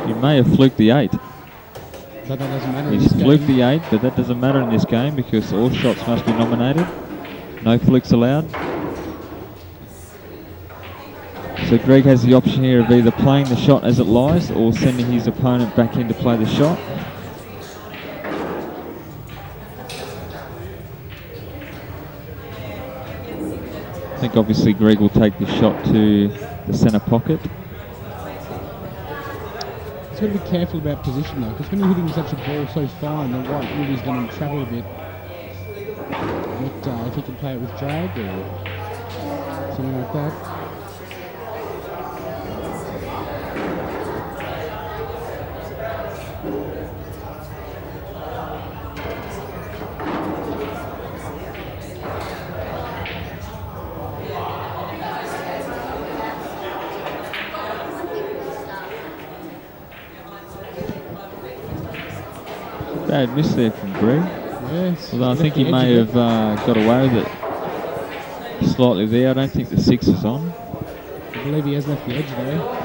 He may have fluked the 8. But that doesn't matter. He's fluked the 8, but that doesn't matter in this game because all shots must be nominated. No flukes allowed. So Greg has the option here of either playing the shot as it lies or sending his opponent back in to play the shot. I think obviously Greg will take the shot to the centre pocket. He's got to be careful about position though, because when you're hitting such a ball so fine, the white wood is going to travel a bit. But if he can play it with drag or something like that. Bad miss there from Greg. Yes. Although I think he may have got away with it slightly there. I don't think the 6 is on. I believe he has left the edge there.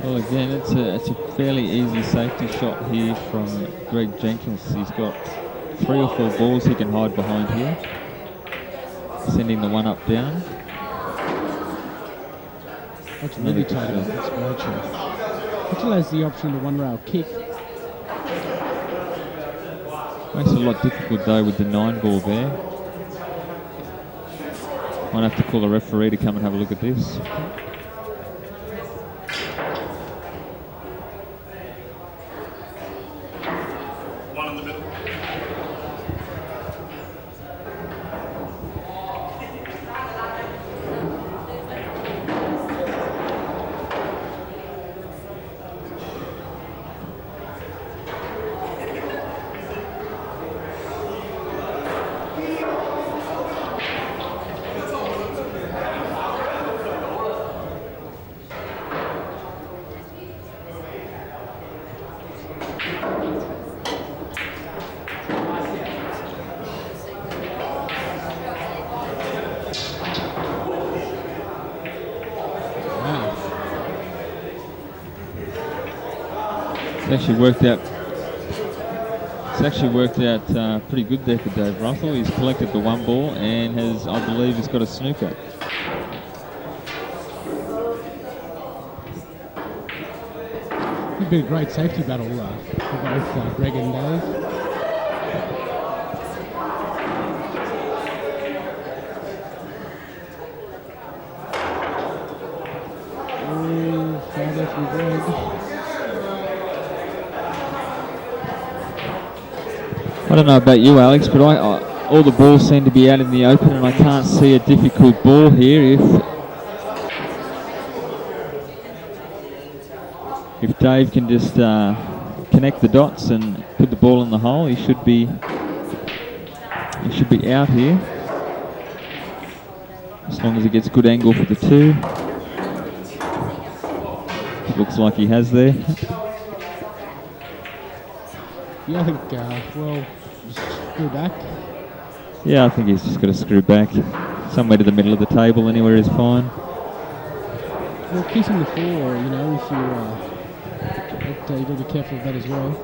Well, again, it's a fairly easy safety shot here from Greg Jenkins. He's got 3 or 4 balls he can hide behind here. Sending the 1 up down. That's really tight up. That's a great shot. Which allows the option of 1-rail kick. Makes it a lot difficult though with the 9 ball there. Might have to call a referee to come and have a look at this. It's actually worked out pretty good there for Dave Rothall. He's collected the 1 ball and has, I believe, he's got a snooker. It's been a great safety battle for both Greg and Dave. Foul there from Greg. I don't know about you, Alex, but all the balls seem to be out in the open and I can't see a difficult ball here. If Dave can just connect the dots and put the ball in the hole, he should be out here. As long as he gets good angle for the 2. It looks like he has there. Yeah, I think, just screw back. Yeah, I think he's just got to screw back. Somewhere to the middle of the table, anywhere is fine. Well, kissing the 4, you know, if you got to be careful of that as well.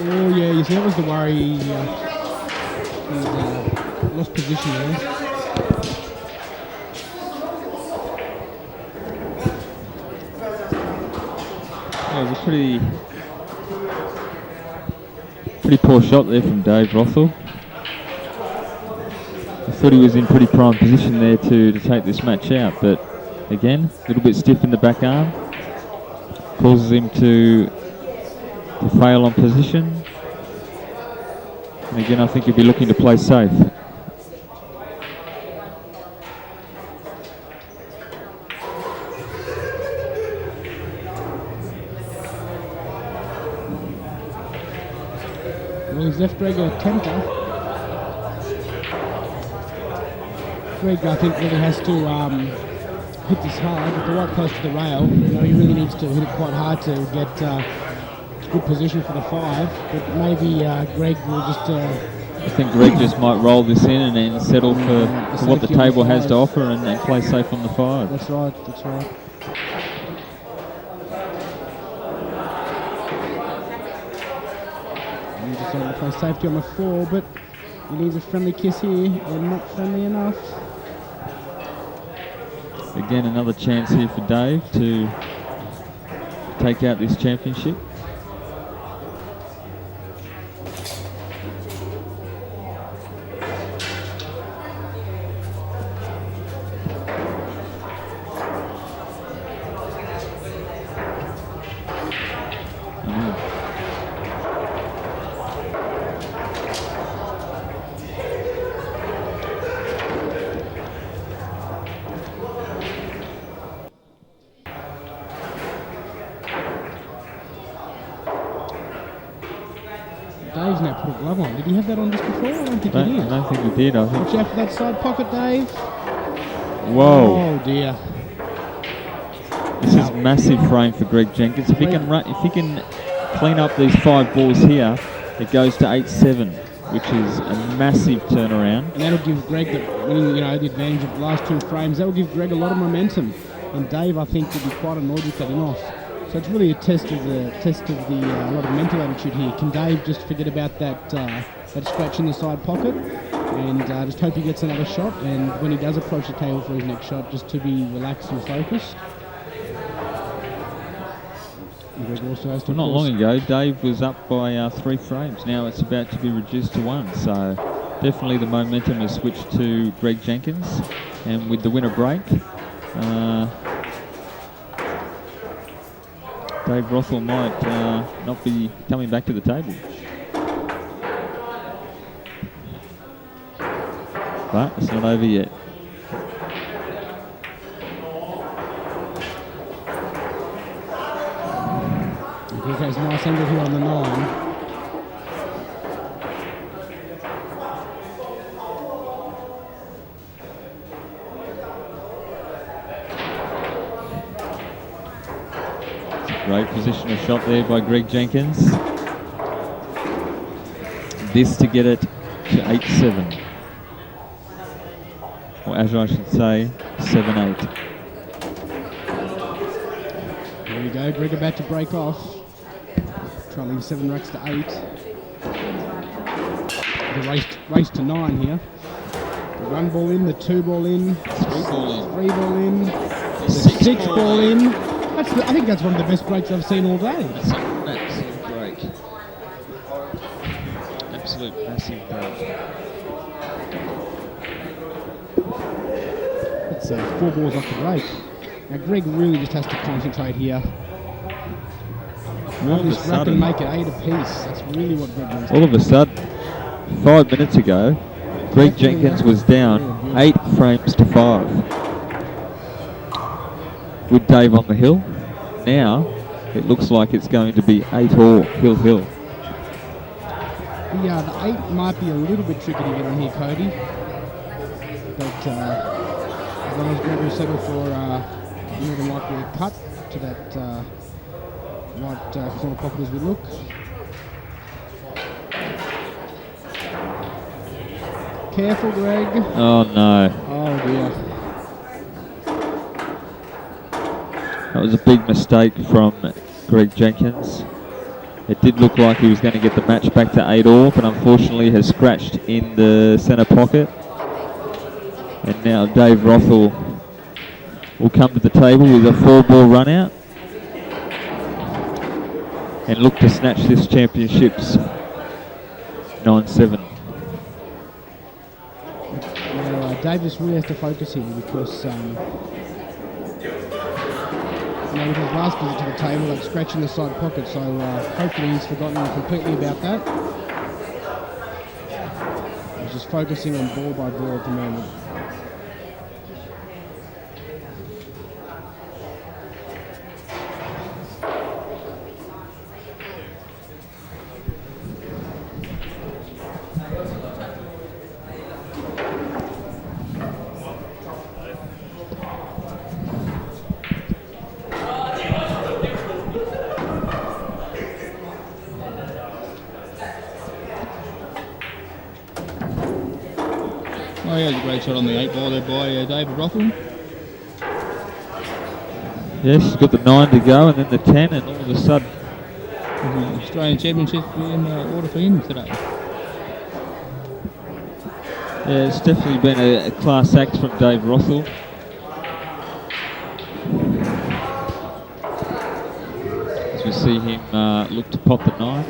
Oh yeah, you see that was the worry. He lost position there. Yeah, it was a pretty poor shot there from Dave Rothall. I thought he was in pretty prime position there to take this match out, but again, a little bit stiff in the back arm. Causes him to fail on position. And again, I think he'll be looking to play safe. Well, he's left Greg a tempter. Greg, I think, really has to hit this hard, but the right close to the rail. You know, he really needs to hit it quite hard to get good position for the 5. But maybe Greg will just. I think Greg just might roll this in and then settle for what the table has to offer and play safe on the 5. That's right. That's right. He's just trying to play safety on the 4, but he needs a friendly kiss here, and not friendly enough. Again, another chance here for Dave to take out this championship. Dave's now put a glove on. Did he have that on just before? I don't think he did. I don't think he did. I think. Watch out for that side pocket, Dave. Whoa! Oh dear. This is massive frame for Greg Jenkins. If he can clean up these 5 balls here, it goes to 8-7, which is a massive turnaround. And that'll give Greg the advantage of the last 2 frames. That'll give Greg a lot of momentum. And Dave, I think, will be quite annoyed with cutting off. So it's really a test of the a lot of mental attitude here. Can Dave just forget about that scratch in the side pocket and just hope he gets another shot? And when he does approach the table for his next shot, just to be relaxed and focused. And Greg also has to. Well, not long ago, Dave was up by 3 frames. Now it's about to be reduced to 1. So definitely the momentum has switched to Greg Jenkins, and with the winner break. Dave Rothall might not be coming back to the table. But it's not over yet. Greg has a nice angle here on the 9. Great positional shot there by Greg Jenkins. This to get it to 8-7. Or as I should say, 7-8. There we go, Greg about to break off. Try to leave 7 racks to 8. The race to 9 here. The 1 ball in, the 2 ball in, 3 ball in, 3 ball in, the the 6 ball in. I think that's one of the best breaks I've seen all day. That's an absolute break. Absolute massive break. It's 4 balls off the break. Now Greg really just has to concentrate here. All of a This rack and sudden, make it 8 apiece. That's really what Greg wants. all of a sudden, 5 minutes ago, Greg Jenkins was down 8 frames to 5. With Dave on the hill. Now it looks like it's going to be 8-all hill. Yeah, the 8 might be a little bit tricky to get on here, Cody. But as long as Greg will settle for more than likely a cut to that right corner pocket as we look. Careful, Greg. Oh no. Oh dear. That was a big mistake from Greg Jenkins. It did look like he was going to get the match back to 8-all, but unfortunately has scratched in the centre pocket. And now Dave Rothall will come to the table with a 4-ball run out and look to snatch this championship's 9-7. Now, Davis really has to focus here because with his last visit to the table, that scratch in the side pocket, so hopefully he's forgotten completely about that. He's just focusing on ball by ball at the moment. Oh, yeah, it was a great shot on the 8-ball there by David Rothall. Yes, he's got the 9 to go and then the 10, and all of a sudden Australian Championship in order for him today. yeah, it's definitely been a class act from Dave Rothall. As we see him look to pop the 9,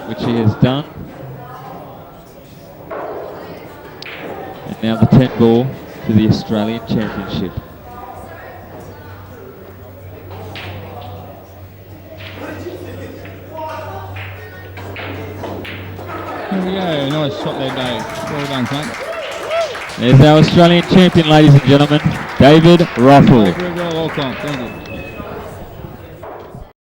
which he has done. And now the 10-ball to the Australian Championship. There we go, nice shot there, Dave. Well done, mate. There's our Australian champion, ladies and gentlemen, David Rothall. Very well, thank you.